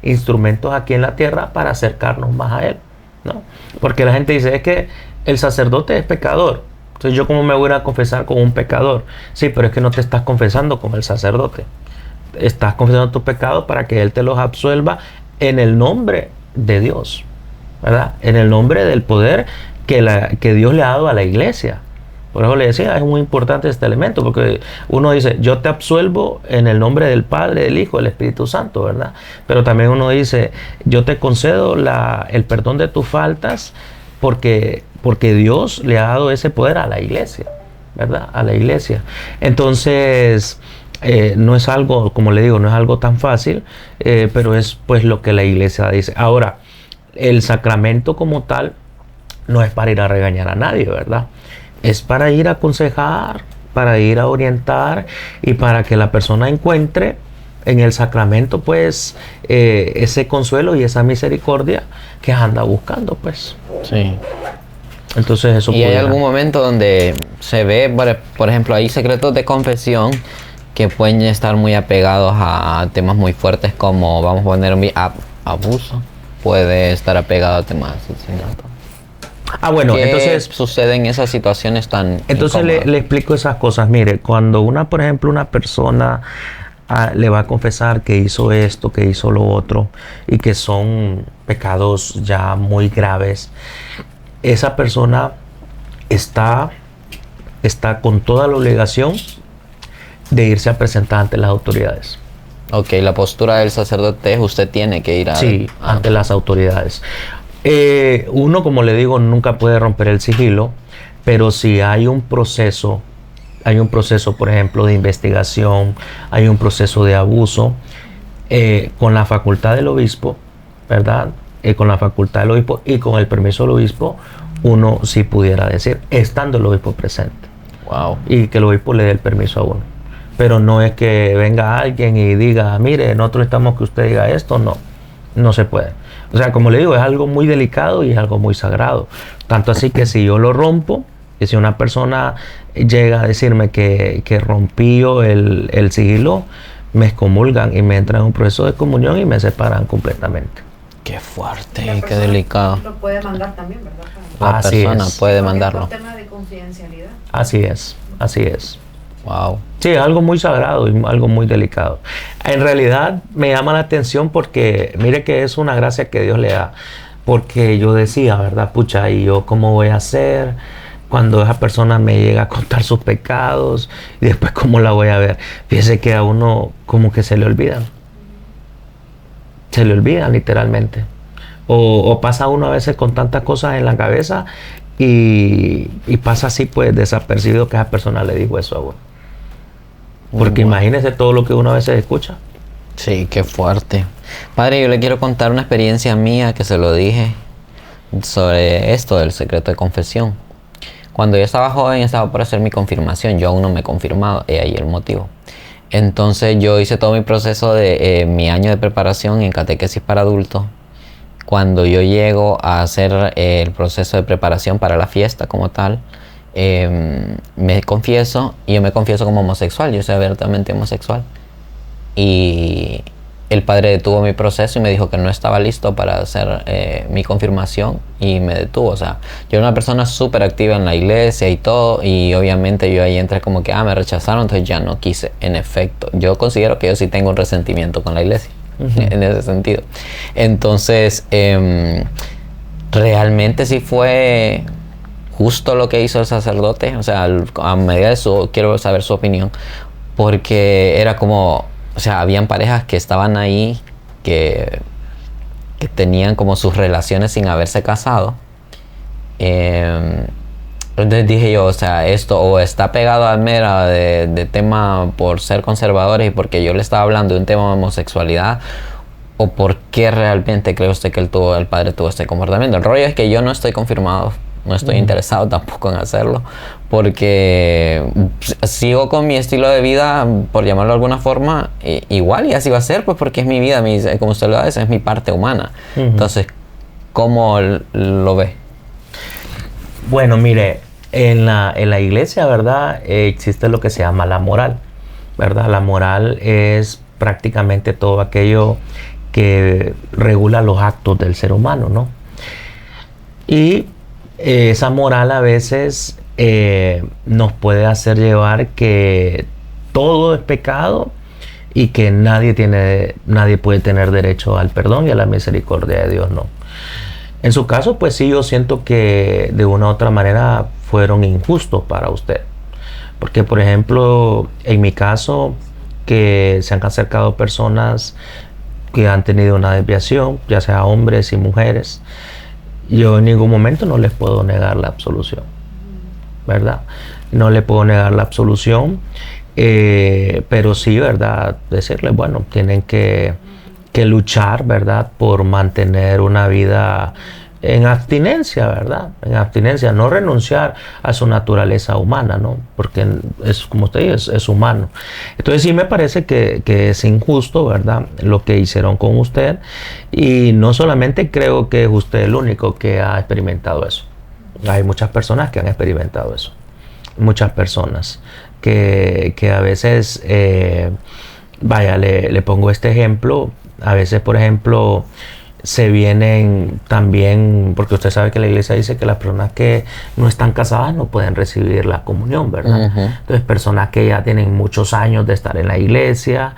S1: instrumentos aquí en la tierra para acercarnos más a Él, ¿no? Porque la gente dice, es que el sacerdote es pecador. Entonces, ¿yo cómo me voy a confesar con un pecador? Sí, pero es que no te estás confesando con el sacerdote. Estás confesando tus pecados para que Él te los absuelva en el nombre de Dios, ¿verdad? En el nombre del poder que Dios le ha dado a la iglesia. Por eso le decía, es muy importante este elemento, porque uno dice, yo te absuelvo en el nombre del Padre, del Hijo, del Espíritu Santo, ¿verdad? Pero también uno dice, yo te concedo el perdón de tus faltas porque Dios le ha dado ese poder a la iglesia, ¿verdad? A la iglesia. Entonces, no es algo, como le digo, no es algo tan fácil, pero es pues lo que la iglesia dice. Ahora, el sacramento como tal no es para ir a regañar a nadie, ¿verdad? Es para ir a aconsejar, para ir a orientar y para que la persona encuentre en el sacramento pues ese consuelo y esa misericordia que anda buscando, pues.
S3: Sí.
S1: Entonces eso.
S3: ¿Y hay algún momento donde se ve, por ejemplo, hay secretos de confesión que pueden estar muy apegados a temas muy fuertes como, vamos a poner, abuso? Puede estar apegado a temas de asesinato.
S1: Bueno,
S3: ¿Qué
S1: entonces
S3: sucede en esas situaciones tan
S1: Entonces le explico esas cosas. Mire, cuando por ejemplo, una persona le va a confesar que hizo esto, que hizo lo otro, y que son pecados ya muy graves, esa persona está con toda la obligación de irse a presentar ante las autoridades.
S3: Ok, la postura del sacerdote es usted tiene que ir
S1: ante las autoridades. Uno, como le digo, nunca puede romper el sigilo, pero si hay un proceso, por ejemplo, de investigación, hay un proceso de abuso, con la facultad del obispo, ¿verdad? Con la facultad del obispo y con el permiso del obispo, uno sí pudiera decir, estando el obispo presente.
S3: Wow.
S1: Y que el obispo le dé el permiso a uno. Pero no es que venga alguien y diga, mire, nosotros necesitamos que usted diga esto, no. No se puede. O sea, como le digo, es algo muy delicado y es algo muy sagrado. Tanto así que si yo lo rompo, y si una persona llega a decirme que rompí yo el sigilo, me excomulgan y me entran en un proceso de comunión y me separan completamente.
S3: Qué fuerte, qué delicado.
S4: Lo puede mandar también, ¿verdad?
S3: La
S1: Así
S3: persona
S1: es.
S3: puede
S4: Porque
S3: mandarlo.
S4: por tema de confidencialidad.
S1: Así es, así es.
S3: Wow.
S1: Sí, es algo muy sagrado y algo muy delicado. En realidad me llama la atención porque mire que es una gracia que Dios le da. Porque yo decía, ¿verdad? Pucha, ¿y yo cómo voy a hacer cuando esa persona me llega a contar sus pecados? Y después, ¿cómo la voy a ver? Fíjese que a uno como que se le olvidan. Se le olvidan literalmente. O pasa uno a veces con tantas cosas en la cabeza y pasa así pues desapercibido que esa persona le dijo eso a uno. Porque imagínese todo lo que uno a veces escucha.
S3: Sí, qué fuerte. Padre, yo le quiero contar una experiencia mía que se lo dije sobre esto del secreto de confesión. Cuando yo estaba joven, estaba por hacer mi confirmación. Yo aún no me he confirmado, y ahí el motivo. Entonces yo hice todo mi proceso de mi año de preparación en catequesis para adultos. Cuando yo llego a hacer el proceso de preparación para la fiesta como tal, me confieso, y yo me confieso como homosexual. Yo soy abiertamente homosexual. Y el padre detuvo mi proceso y me dijo que no estaba listo para hacer mi confirmación y me detuvo. O sea, yo era una persona súper activa en la iglesia y todo, y obviamente yo ahí entré como que, me rechazaron, entonces ya no quise. En efecto, yo considero que yo sí tengo un resentimiento con la iglesia, en ese sentido. Entonces, realmente sí fue justo lo que hizo el sacerdote. O sea, a medida de quiero saber su opinión, porque era como... O sea, habían parejas que estaban ahí que tenían como sus relaciones sin haberse casado. Entonces dije yo, o sea, esto o está pegado al mera de tema por ser conservadores y porque yo le estaba hablando de un tema de homosexualidad, o por qué realmente cree usted que el padre tuvo este comportamiento. El rollo es que yo no estoy confirmado, no estoy interesado tampoco en hacerlo, porque sigo con mi estilo de vida, por llamarlo de alguna forma, igual, y así va a ser, pues porque es mi vida, como usted lo dice, es mi parte humana. Entonces, ¿cómo lo ve?
S1: Bueno, mire, en la iglesia, ¿verdad? Existe lo que se llama la moral, ¿verdad? La moral es prácticamente todo aquello que regula los actos del ser humano, ¿no? Y esa moral a veces nos puede hacer llevar que todo es pecado y que nadie puede tener derecho al perdón y a la misericordia de Dios, no. En su caso, pues sí, yo siento que de una u otra manera fueron injustos para usted. Porque, por ejemplo, en mi caso, que se han acercado personas que han tenido una desviación, ya sea hombres y mujeres, yo en ningún momento no les puedo negar la absolución, ¿verdad? No le puedo negar la absolución, pero sí, ¿verdad? Decirles, bueno, tienen que luchar, ¿verdad? Por mantener una vida en abstinencia, ¿verdad? En abstinencia, no renunciar a su naturaleza humana, ¿no? Porque es, como usted dice, es humano. Entonces sí me parece que es injusto, ¿verdad? Lo que hicieron con usted. Y no solamente creo que es usted el único que ha experimentado eso. Hay muchas personas que han experimentado eso. Muchas personas que a veces, vaya, le pongo este ejemplo. A veces, por ejemplo, se vienen también, porque usted sabe que la iglesia dice que las personas que no están casadas no pueden recibir la comunión, ¿verdad? Entonces, personas que ya tienen muchos años de estar en la iglesia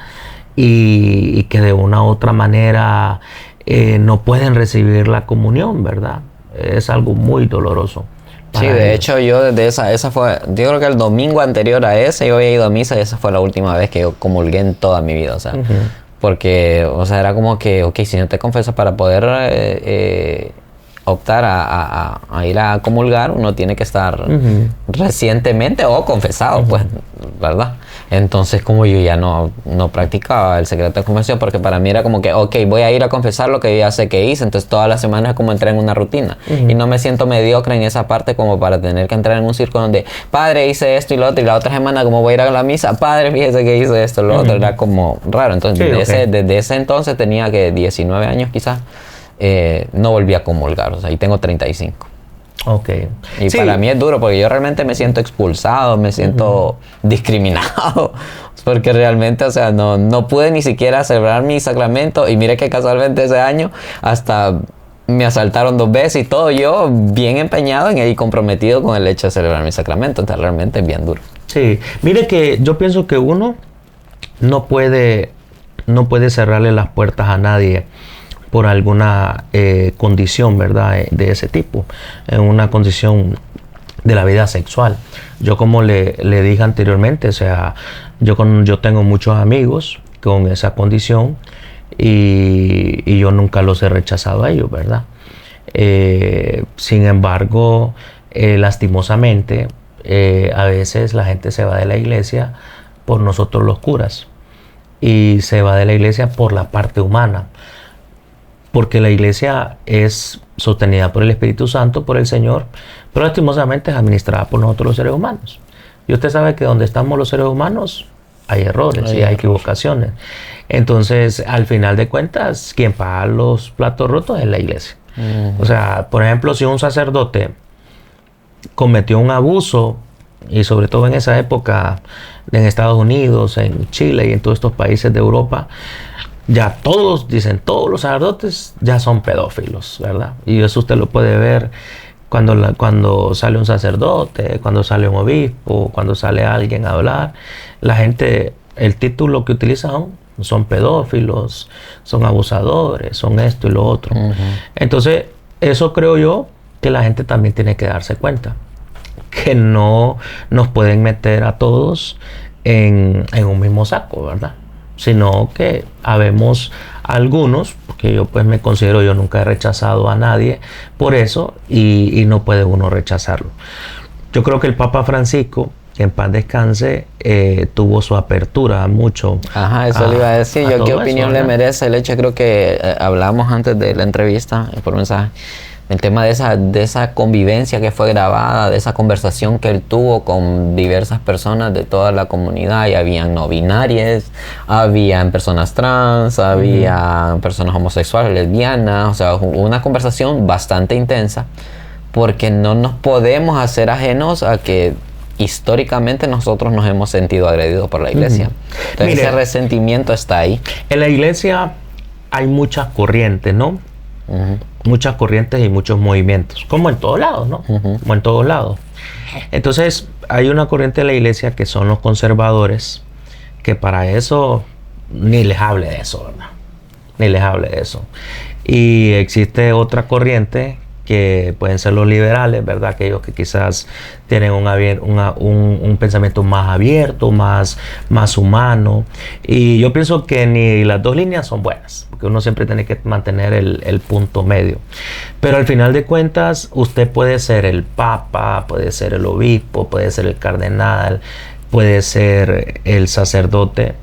S1: y que de una u otra manera no pueden recibir la comunión, ¿verdad? Es algo muy doloroso.
S3: Sí, de hecho yo desde esa fue, yo creo que el domingo anterior a ese yo había ido a misa y esa fue la última vez que yo comulgué en toda mi vida, o sea, porque, o sea, era como que, ok, si no te confesas para poder optar a ir a comulgar, uno tiene que estar recientemente o confesado, pues, ¿verdad? Entonces, como yo ya no practicaba el secreto de confesión, porque para mí era como que, ok, voy a ir a confesar lo que yo ya sé que hice, entonces todas las semanas es como entrar en una rutina. Y no me siento mediocre en esa parte como para tener que entrar en un círculo donde, padre, hice esto y lo otro, y la otra semana como voy a ir a la misa, padre, fíjese que hice esto, lo otro, era como raro. Entonces,
S1: Sí,
S3: desde ese entonces tenía que 19 años quizás, no volví a comulgar, o sea, y tengo 35.
S1: Ok.
S3: Y
S1: Sí.
S3: para mí es duro porque yo realmente me siento expulsado, me siento discriminado, porque realmente, o sea, no pude ni siquiera celebrar mi sacramento, y mire que casualmente ese año hasta me asaltaron 2 veces y todo, yo bien empeñado en y comprometido con el hecho de celebrar mi sacramento, entonces realmente es bien duro.
S1: Sí, mire que yo pienso que uno no puede cerrarle las puertas a nadie por alguna condición, ¿verdad? De ese tipo, en una condición de la vida sexual. Yo, como le dije anteriormente, o sea, yo tengo muchos amigos con esa condición y yo nunca los he rechazado a ellos, ¿verdad? Sin embargo, lastimosamente, a veces la gente se va de la iglesia por nosotros los curas, y se va de la iglesia por la parte humana, porque la iglesia es sostenida por el Espíritu Santo, por el Señor, pero lastimosamente es administrada por nosotros los seres humanos. Y usted sabe que donde estamos los seres humanos hay errores y hay equivocaciones. Entonces, al final de cuentas, quien paga los platos rotos es la iglesia. O sea, por ejemplo, si un sacerdote cometió un abuso, y sobre todo en esa época en Estados Unidos, en Chile y en todos estos países de Europa, ya todos dicen, todos los sacerdotes ya son pedófilos, ¿verdad? Y eso usted lo puede ver cuando sale un sacerdote, cuando sale un obispo, cuando sale alguien a hablar. La gente, el título que utilizan son pedófilos, son abusadores, son esto y lo otro. Entonces, eso creo yo que la gente también tiene que darse cuenta, que no nos pueden meter a todos en un mismo saco, ¿verdad? Sino que habemos algunos, porque yo pues me considero, yo nunca he rechazado a nadie por eso, y no puede uno rechazarlo. Yo creo que el Papa Francisco, que en paz descanse, tuvo su apertura mucho.
S3: Ajá, eso le iba a decir. Yo, ¿qué opinión le merece el hecho? Creo que hablamos antes de la entrevista por mensaje, el tema de esa convivencia que fue grabada, de esa conversación que él tuvo con diversas personas de toda la comunidad, y habían no binarias, habían personas trans, habían personas homosexuales, lesbianas, o sea, una conversación bastante intensa, porque no nos podemos hacer ajenos a que históricamente nosotros nos hemos sentido agredidos por la iglesia. Entonces, mire, ese resentimiento está ahí.
S1: En la iglesia hay muchas corrientes, ¿no? Muchas corrientes y muchos movimientos, como en todos lados, ¿no? Como en todos lados. Entonces, hay una corriente de la iglesia que son los conservadores, que para eso ni les hable de eso, ¿verdad? Ni les hable de eso. Y existe otra corriente que pueden ser los liberales, ¿verdad? Aquellos que quizás tienen un pensamiento más abierto, más humano. Y yo pienso que ni las dos líneas son buenas, porque uno siempre tiene que mantener el punto medio. Pero al final de cuentas, usted puede ser el papa, puede ser el obispo, puede ser el cardenal, puede ser el sacerdote,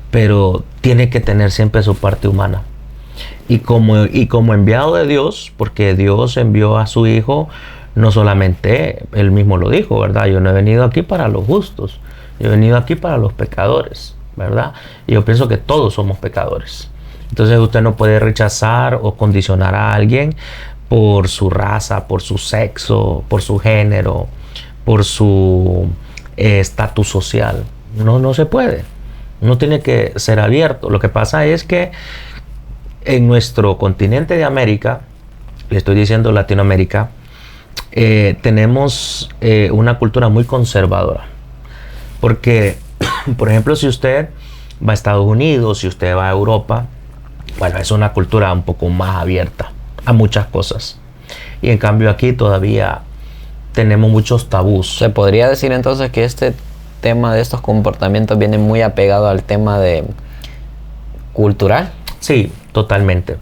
S1: pero tiene que tener siempre su parte humana. Y como enviado de Dios, porque Dios envió a su Hijo, no solamente Él mismo lo dijo, ¿verdad? Yo no he venido aquí para los justos, yo he venido aquí para los pecadores, ¿verdad? Y yo pienso que todos somos pecadores. Entonces usted no puede rechazar o condicionar a alguien por su raza, por su sexo, por su género, por su estatus social. No se puede. Uno tiene que ser abierto. Lo que pasa es que en nuestro continente de América, le estoy diciendo Latinoamérica, tenemos una cultura muy conservadora. Porque, por ejemplo, si usted va a Estados Unidos, si usted va a Europa, bueno, es una cultura un poco más abierta a muchas cosas. Y en cambio aquí todavía tenemos muchos tabús.
S3: ¿Se podría decir entonces que este tema de estos comportamientos viene muy apegado al tema de cultural?
S1: Sí, totalmente.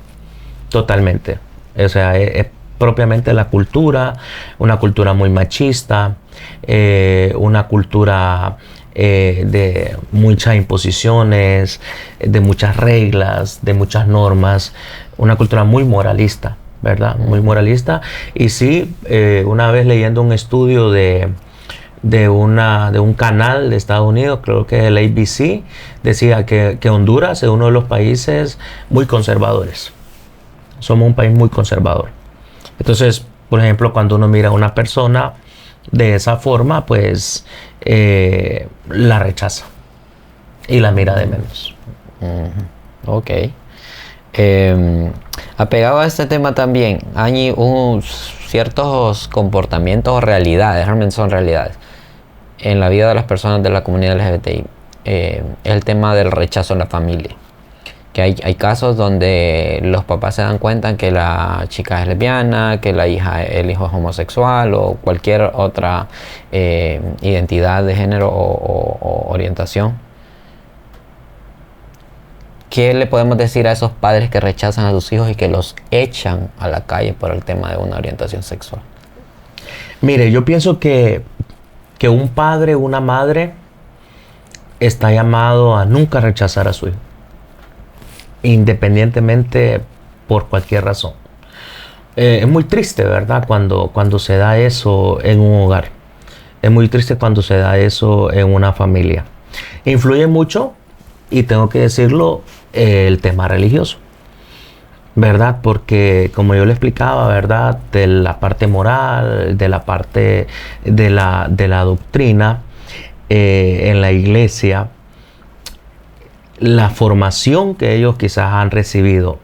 S1: O sea, es propiamente la cultura, una cultura muy machista, una cultura de muchas imposiciones, de muchas reglas, de muchas normas, una cultura muy moralista, ¿verdad? Muy moralista. Y sí, una vez leyendo un estudio de un canal de Estados Unidos, creo que es el ABC, decía que Honduras es uno de los países muy conservadores. Somos un país muy conservador. Entonces, por ejemplo, cuando uno mira a una persona de esa forma, pues la rechaza y la mira de menos.
S3: Ok. Apegado a este tema también, hay ciertos comportamientos o realidades, realmente son realidades, en la vida de las personas de la comunidad LGBTI. El tema del rechazo en la familia. Que hay casos donde los papás se dan cuenta que la chica es lesbiana, que el hijo es homosexual o cualquier otra identidad de género o orientación. ¿Qué le podemos decir a esos padres que rechazan a sus hijos y que los echan a la calle por el tema de una orientación sexual?
S1: Mire, yo pienso que un padre o una madre está llamado a nunca rechazar a su hijo, independientemente por cualquier razón. Es muy triste, ¿verdad? Cuando se da eso en un hogar. Es muy triste cuando se da eso en una familia. Influye mucho, y tengo que decirlo, el tema religioso, ¿verdad? Porque como yo le explicaba, ¿verdad? De la parte moral, de la parte de la doctrina en la iglesia, la formación que ellos quizás han recibido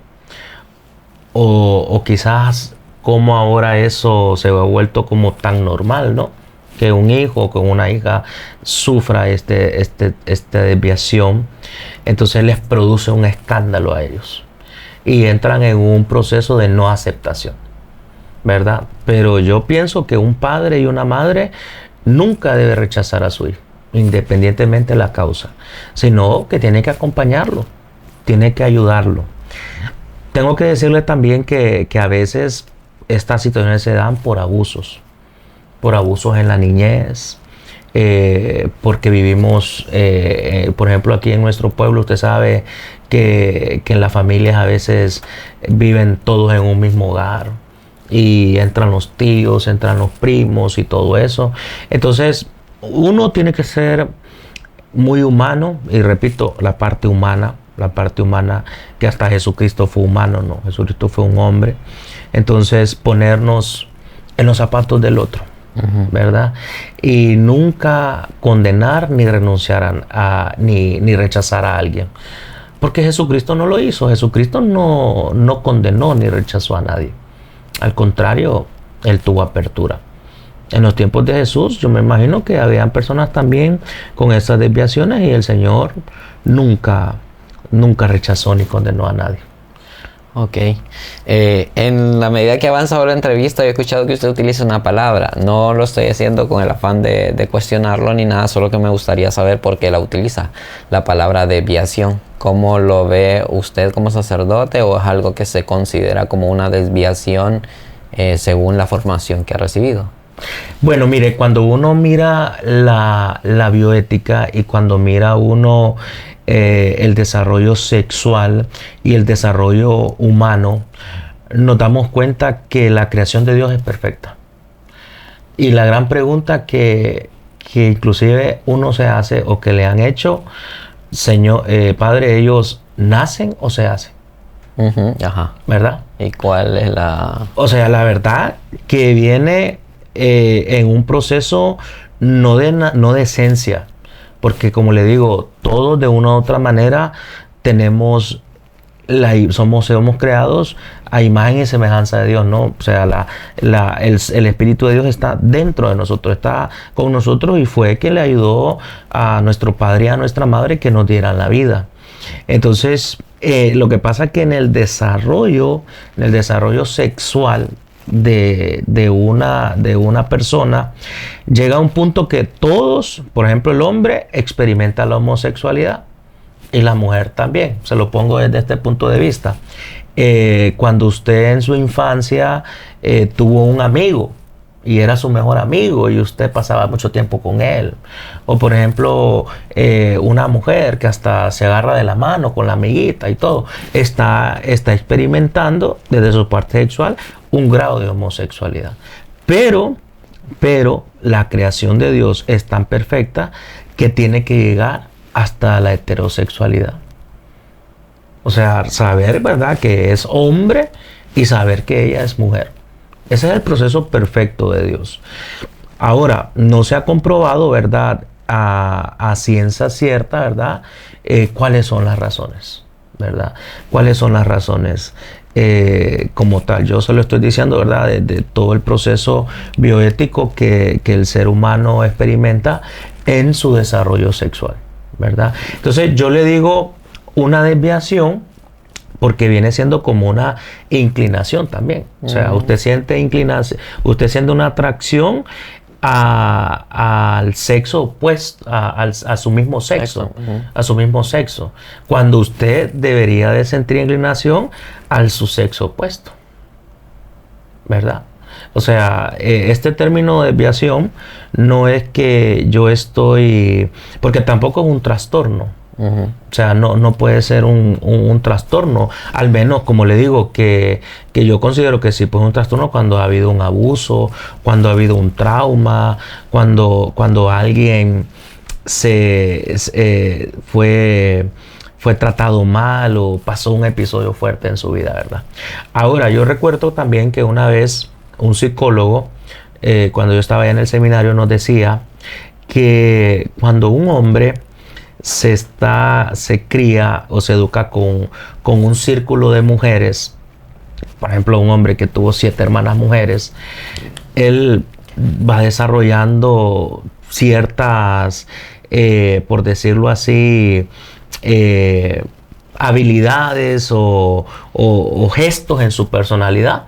S1: o quizás como ahora eso se ha vuelto como tan normal, ¿no? Que un hijo o que una hija sufra esta desviación, entonces les produce un escándalo a ellos y entran en un proceso de no aceptación, ¿verdad? Pero yo pienso que un padre y una madre nunca debe rechazar a su hijo, independientemente de la causa, sino que tiene que acompañarlo, tiene que ayudarlo. Tengo que decirle también que a veces estas situaciones se dan por abusos en la niñez, porque vivimos, por ejemplo, aquí en nuestro pueblo, usted sabe que en las familias a veces viven todos en un mismo hogar y entran los tíos, entran los primos y todo eso. Entonces, uno tiene que ser muy humano, y repito, la parte humana, que hasta Jesucristo fue humano, ¿no? Jesucristo fue un hombre. Entonces, ponernos en los zapatos del otro, ¿verdad? Y nunca condenar ni renunciar ni rechazar a alguien. Porque Jesucristo no lo hizo. Jesucristo no condenó ni rechazó a nadie. Al contrario, Él tuvo apertura. En los tiempos de Jesús, yo me imagino que habían personas también con esas desviaciones y el Señor nunca rechazó ni condenó a nadie.
S3: Ok. En la medida que avanza ahora la entrevista, he escuchado que usted utiliza una palabra. No lo estoy haciendo con el afán de cuestionarlo ni nada, solo que me gustaría saber por qué la utiliza. La palabra desviación. ¿Cómo lo ve usted como sacerdote, o es algo que se considera como una desviación según la formación que ha recibido?
S1: Bueno, mire, cuando uno mira la bioética y cuando mira uno el desarrollo sexual y el desarrollo humano, nos damos cuenta que la creación de Dios es perfecta. Y la gran pregunta que inclusive uno se hace o que le han hecho, Señor, Padre, ¿ellos nacen o se hacen?
S3: Ajá.
S1: ¿Verdad?
S3: ¿Y cuál es la...?
S1: O sea, la verdad que viene en un proceso no de esencia, porque como le digo, todos de una u otra manera somos creados a imagen y semejanza de Dios, ¿no? O sea, el Espíritu de Dios está dentro de nosotros, está con nosotros, y fue que le ayudó a nuestro padre y a nuestra madre que nos dieran la vida. Entonces, lo que pasa es que en el desarrollo sexual de una persona, llega a un punto que todos, por ejemplo, el hombre experimenta la homosexualidad y la mujer también. Se lo pongo desde este punto de vista. Cuando usted en su infancia tuvo un amigo y era su mejor amigo y usted pasaba mucho tiempo con él. O por ejemplo, una mujer que hasta se agarra de la mano con la amiguita y todo, está experimentando desde su parte sexual un grado de homosexualidad. Pero la creación de Dios es tan perfecta que tiene que llegar hasta la heterosexualidad. O sea, saber, ¿verdad?, que es hombre y saber que ella es mujer. Ese es el proceso perfecto de Dios. Ahora, no se ha comprobado, ¿verdad?, a ciencia cierta, ¿verdad?, cuáles son las razones, ¿verdad? ¿Cuáles son las razones como tal? Yo se lo estoy diciendo, ¿verdad?, de todo el proceso bioético que el ser humano experimenta en su desarrollo sexual, ¿verdad? Entonces, yo le digo una desviación porque viene siendo como una inclinación también. O sea, usted siente inclinación, usted siente una atracción al sexo opuesto, a su mismo sexo, a su mismo sexo, cuando usted debería de sentir inclinación al su sexo opuesto, ¿verdad? O sea, este término de desviación no es que yo estoy, porque tampoco es un trastorno. O sea, no puede ser un trastorno, al menos, como le digo, que yo considero que sí, pues un trastorno cuando ha habido un abuso, cuando ha habido un trauma, cuando alguien fue tratado mal o pasó un episodio fuerte en su vida, ¿verdad? Ahora, yo recuerdo también que una vez un psicólogo, cuando yo estaba allá en el seminario, nos decía que cuando un hombre se cría o se educa con un círculo de mujeres, por ejemplo, un hombre que tuvo 7 hermanas mujeres, él va desarrollando ciertas, por decirlo así, habilidades o gestos en su personalidad,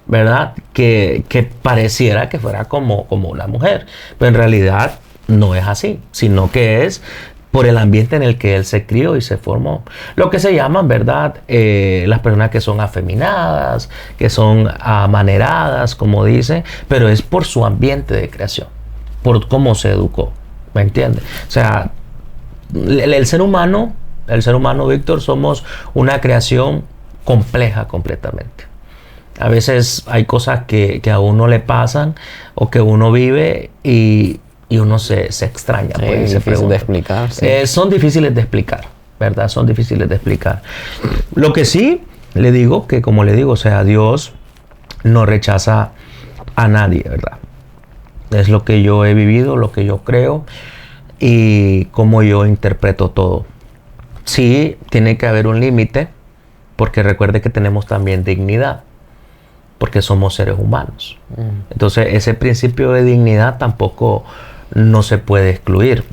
S1: ¿verdad? Que pareciera que fuera como una mujer, pero en realidad no es así, sino que es por el ambiente en el que él se crió y se formó. Lo que se llaman, ¿verdad?, las personas que son afeminadas, que son amaneradas, como dicen, pero es por su ambiente de creación, por cómo se educó, ¿me entiendes? O sea, el ser humano, Víctor, somos una creación compleja completamente. A veces hay cosas que a uno le pasan o que uno vive y uno se extraña, pues, y se pregunta.
S3: De explicar, sí.
S1: Son difíciles de explicar, ¿verdad? Son difíciles de explicar. Lo que sí le digo, que como le digo, o sea, Dios no rechaza a nadie, ¿verdad? Es lo que yo he vivido, lo que yo creo y cómo yo interpreto todo. Sí, tiene que haber un límite, porque recuerde que tenemos también dignidad, porque somos seres humanos. Entonces, ese principio de dignidad tampoco no se puede excluir,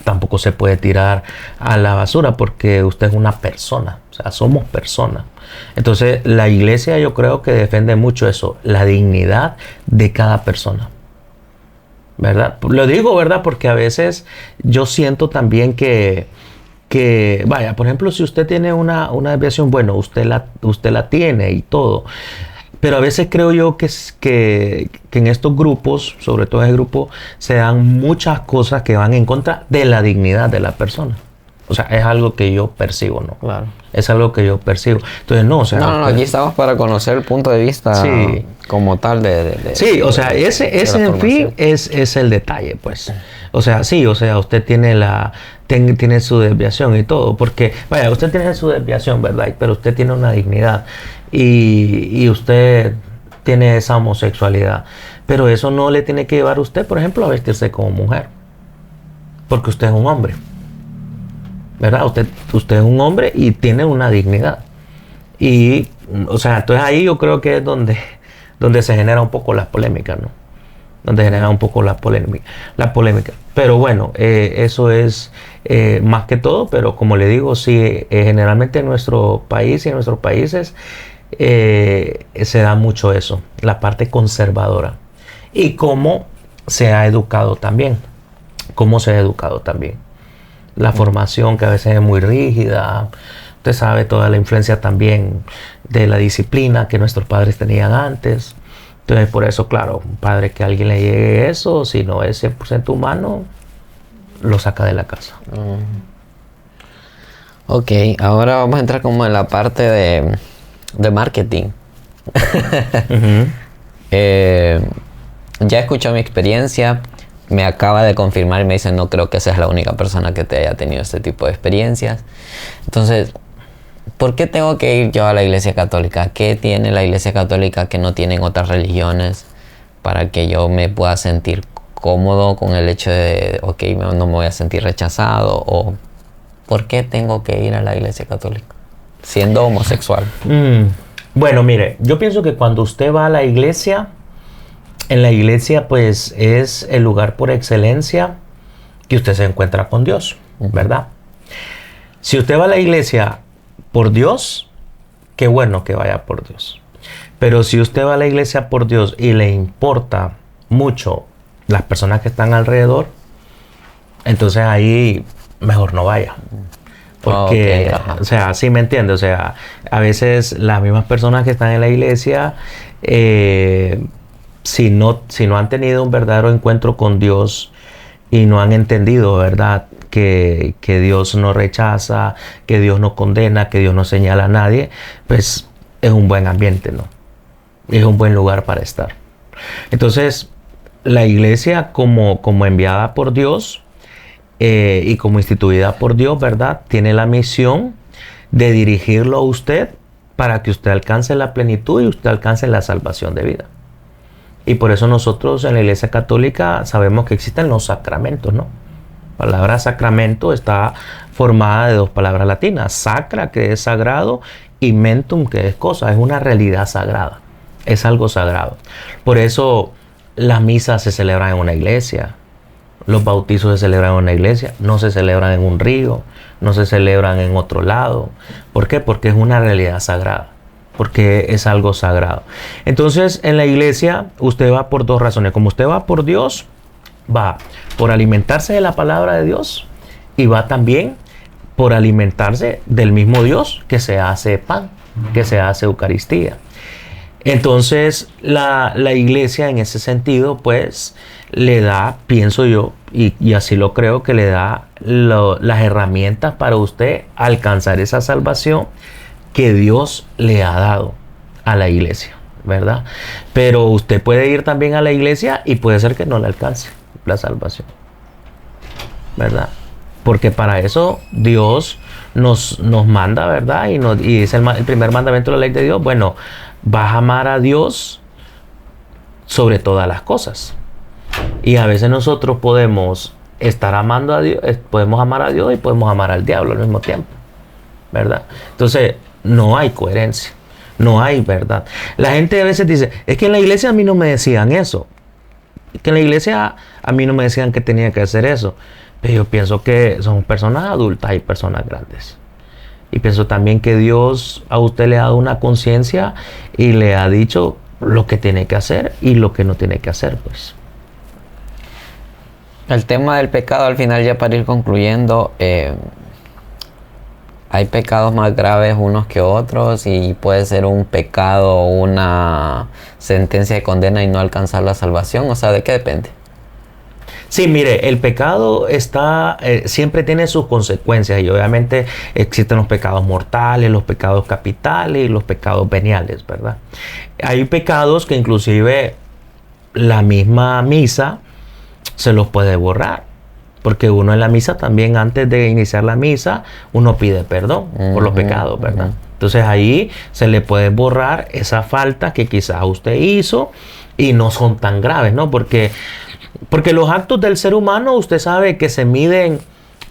S1: tampoco se puede tirar a la basura, porque usted es una persona, o sea, somos personas. Entonces, la iglesia, yo creo que defiende mucho eso, la dignidad de cada persona, ¿verdad? Lo digo, ¿verdad?, porque a veces yo siento también que vaya, por ejemplo, si usted tiene una desviación, bueno, usted la tiene y todo. Pero a veces creo yo que en estos grupos, sobre todo en el grupo, se dan muchas cosas que van en contra de la dignidad de la persona. O sea, es algo que yo percibo, ¿no?
S3: Claro.
S1: Es algo que yo percibo. Entonces, no, o sea...
S3: No, aquí estamos para conocer el punto de vista,
S1: sí,
S3: como tal
S1: sí, o sea, ese en fin es el detalle, pues. O sea, sí, o sea, usted tiene su desviación y todo, porque, vaya, usted tiene su desviación, ¿verdad? Pero usted tiene una dignidad y usted tiene esa homosexualidad. Pero eso no le tiene que llevar a usted, por ejemplo, a vestirse como mujer, porque usted es un hombre, ¿verdad? Usted es un hombre y tiene una dignidad. Y, o sea, entonces ahí yo creo que es donde se genera un poco las polémicas, ¿no? Donde genera un poco la polémica. Pero bueno, eso es más que todo, pero como le digo, sí, generalmente en nuestro país y en nuestros países se da mucho eso, la parte conservadora. Y cómo se ha educado también. La formación, que a veces es muy rígida. Usted sabe, toda la influencia también de la disciplina que nuestros padres tenían antes. Entonces, por eso, claro, un padre que a alguien le llegue eso, si no es 100% humano, lo saca de la casa.
S3: Ok, ahora vamos a entrar como en la parte de marketing. Ya he escuchado mi experiencia, me acaba de confirmar y me dice, no creo que seas la única persona que te haya tenido este tipo de experiencias. Entonces, ¿por qué tengo que ir yo a la Iglesia Católica? ¿Qué tiene la Iglesia Católica que no tienen otras religiones para que yo me pueda sentir cómodo con el hecho de, ok, no me voy a sentir rechazado? ¿O por qué tengo que ir a la Iglesia Católica siendo homosexual?
S1: Bueno, mire, yo pienso que cuando usted va a la iglesia, en la iglesia pues es el lugar por excelencia que usted se encuentra con Dios, ¿verdad? Si usted va a la iglesia por Dios, qué bueno que vaya por Dios. Pero si usted va a la iglesia por Dios y le importa mucho las personas que están alrededor, entonces ahí mejor no vaya. Porque, o sea, sí me entiende, o sea, a veces las mismas personas que están en la iglesia, si no han tenido un verdadero encuentro con Dios y no han entendido, ¿verdad?, que Dios no rechaza, que Dios no condena, que Dios no señala a nadie, pues es un buen ambiente, ¿no? Es un buen lugar para estar. Entonces, la iglesia como enviada por Dios y como instituida por Dios, ¿verdad?, tiene la misión de dirigirlo a usted para que usted alcance la plenitud y usted alcance la salvación de vida. Y por eso nosotros en la Iglesia Católica sabemos que existen los sacramentos, ¿no? La palabra sacramento está formada de dos palabras latinas: sacra, que es sagrado, y mentum, que es cosa, es una realidad sagrada, es algo sagrado. Por eso las misas se celebran en una iglesia, los bautizos se celebran en una iglesia, no se celebran en un río, no se celebran en otro lado. ¿Por qué? Porque es una realidad sagrada, porque es algo sagrado. Entonces, en la iglesia usted va por dos razones. Como usted va por Dios, va por alimentarse de la palabra de Dios y va también por alimentarse del mismo Dios que se hace pan, que se hace Eucaristía. Entonces, la iglesia en ese sentido, pues, le da, pienso yo, y así lo creo, que le da las herramientas para usted alcanzar esa salvación que Dios le ha dado a la iglesia, ¿verdad? Pero usted puede ir también a la iglesia y puede ser que no le alcance la salvación, ¿verdad? Porque para eso Dios nos manda, ¿verdad? Y dice el primer mandamiento de la ley de Dios, bueno, vas a amar a Dios sobre todas las cosas. Y a veces nosotros podemos estar amando a Dios, podemos amar a Dios y podemos amar al diablo al mismo tiempo, ¿verdad? Entonces, no hay coherencia, no hay verdad. La gente a veces dice, es que en la iglesia a mí no me decían eso, que en la iglesia a mí no me decían que tenía que hacer eso. Pero yo pienso que son personas adultas y personas grandes. Y pienso también que Dios a usted le ha dado una conciencia y le ha dicho lo que tiene que hacer y lo que no tiene que hacer, pues.
S3: El tema del pecado, al final, ya para ir concluyendo, hay pecados más graves unos que otros y puede ser un pecado, una sentencia de condena y no alcanzar la salvación. O sea, ¿de qué depende?
S1: Sí, mire, el pecado siempre tiene sus consecuencias y obviamente existen los pecados mortales, los pecados capitales y los pecados veniales, ¿verdad? Hay pecados que inclusive la misma misa se los puede borrar, porque uno en la misa también, antes de iniciar la misa, uno pide perdón por los pecados, ¿verdad? Entonces ahí se le puede borrar esa falta que quizás usted hizo y no son tan graves, ¿no? Porque los actos del ser humano, usted sabe que se miden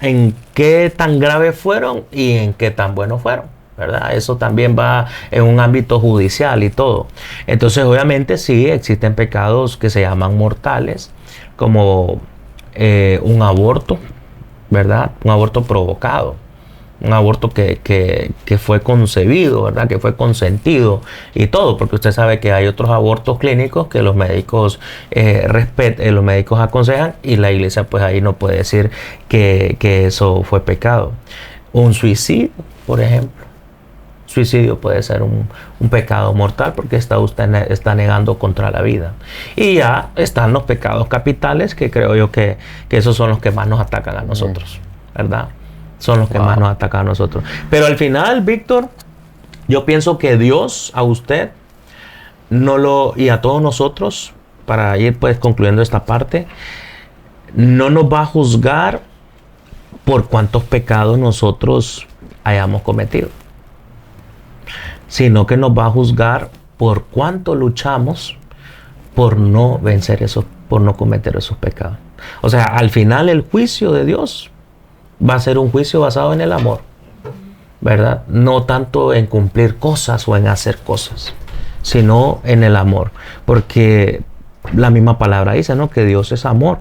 S1: en qué tan graves fueron y en qué tan buenos fueron, ¿verdad? Eso también va en un ámbito judicial y todo. Entonces, obviamente, sí existen pecados que se llaman mortales, como un aborto, ¿verdad? Un aborto provocado. Un aborto que fue concebido, ¿verdad? Que fue consentido y todo, porque usted sabe que hay otros abortos clínicos que los médicos los médicos aconsejan y la iglesia pues ahí no puede decir que eso fue pecado. Un suicidio, por ejemplo. suicidio puede ser un pecado mortal porque usted está negando contra la vida. Y ya están los pecados capitales, que creo yo que esos son los que más nos atacan a nosotros, ¿verdad? Son los que más nos atacan a nosotros. Pero al final, Víctor, yo pienso que Dios a usted y a todos nosotros, para ir pues concluyendo esta parte, no nos va a juzgar por cuántos pecados nosotros hayamos cometido, sino que nos va a juzgar por cuánto luchamos por no vencer eso, por no cometer esos pecados. O sea, al final el juicio de Dios va a ser un juicio basado en el amor, ¿verdad? No tanto en cumplir cosas o en hacer cosas, sino en el amor. Porque la misma palabra dice, ¿no?, que Dios es amor.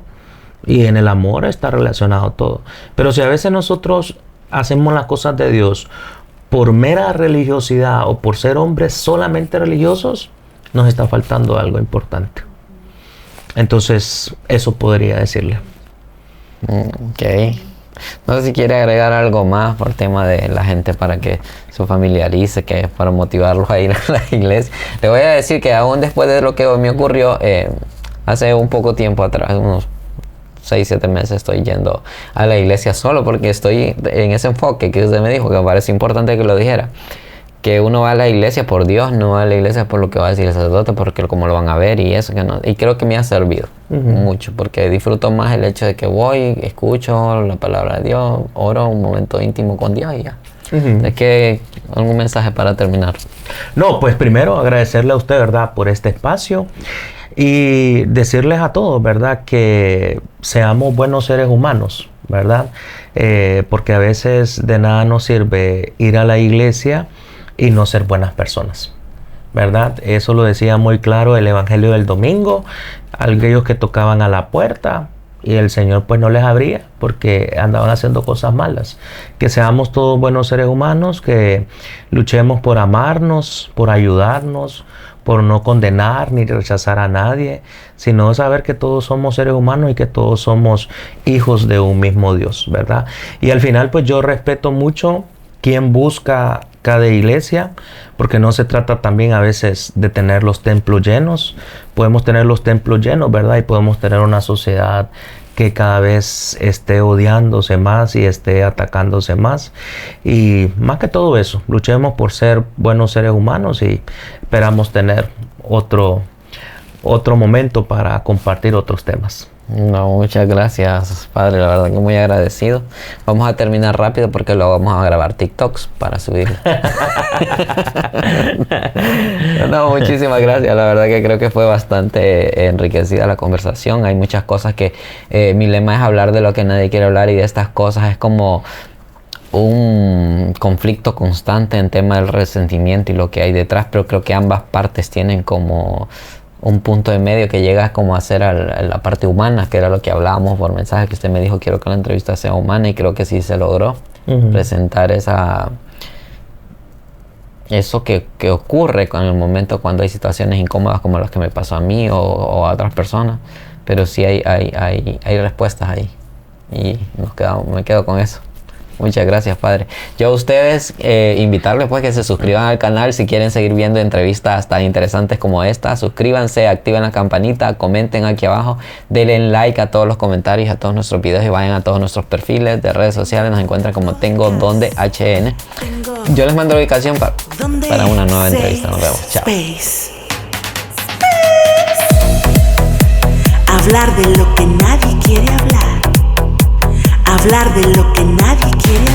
S1: Y en el amor está relacionado todo. Pero si a veces nosotros hacemos las cosas de Dios por mera religiosidad o por ser hombres solamente religiosos, nos está faltando algo importante. Entonces, eso podría decirle.
S3: Ok. No sé si quiere agregar algo más por el tema de la gente para que se familiarice, que es para motivarlos a ir a la iglesia. Le voy a decir que aún después de lo que me ocurrió, hace un poco tiempo atrás, unos 6-7 meses, estoy yendo a la iglesia solo porque estoy en ese enfoque que usted me dijo, que me parece importante que lo dijera. Que uno va a la iglesia por Dios, no va a la iglesia por lo que va a decir el sacerdote, porque como lo van a ver y eso, que no. Y creo que me ha servido mucho, porque disfruto más el hecho de que voy, escucho la palabra de Dios, oro un momento íntimo con Dios y ya. Es que algún mensaje para terminar.
S1: No, pues primero agradecerle a usted, ¿verdad?, por este espacio y decirles a todos, ¿verdad?, que seamos buenos seres humanos, ¿verdad? Porque a veces de nada nos sirve ir a la iglesia y no ser buenas personas, ¿verdad? Eso lo decía muy claro el Evangelio del domingo, aquellos que tocaban a la puerta y el Señor pues no les abría porque andaban haciendo cosas malas. Que seamos todos buenos seres humanos, que luchemos por amarnos, por ayudarnos, por no condenar ni rechazar a nadie, sino saber que todos somos seres humanos y que todos somos hijos de un mismo Dios, ¿verdad? Y al final pues yo respeto mucho quien busca cada iglesia, porque no se trata también a veces de tener los templos llenos. Podemos tener los templos llenos, ¿verdad? Y podemos tener una sociedad que cada vez esté odiándose más y esté atacándose más. Y más que todo eso, luchemos por ser buenos seres humanos y esperamos tener otro momento para compartir otros temas.
S3: No, muchas gracias, padre, la verdad que muy agradecido. Vamos a terminar rápido porque luego vamos a grabar TikToks para subir. No, muchísimas gracias, la verdad que creo que fue bastante enriquecida la conversación. Hay muchas cosas que mi lema es hablar de lo que nadie quiere hablar, y de estas cosas es como un conflicto constante en tema del resentimiento y lo que hay detrás, pero creo que ambas partes tienen como un punto de medio que llega como a ser la parte humana, que era lo que hablábamos por mensaje, que usted me dijo, quiero que la entrevista sea humana, y creo que sí se logró presentar eso que ocurre en el momento cuando hay situaciones incómodas como las que me pasó a mí o a otras personas, pero sí hay respuestas ahí, y me quedo con eso. Muchas gracias, padre. Yo a ustedes invitarles pues que se suscriban al canal si quieren seguir viendo entrevistas tan interesantes como esta. Suscríbanse, activen la campanita, comenten aquí abajo, denle like a todos los comentarios, a todos nuestros videos, y vayan a todos nuestros perfiles de redes sociales. Nos encuentran como Tengo Donde HN. Yo les mando la ubicación para una nueva entrevista. Nos vemos. Chao.
S2: Hablar de lo que nadie quiere hablar. Hablar de lo que nadie quiere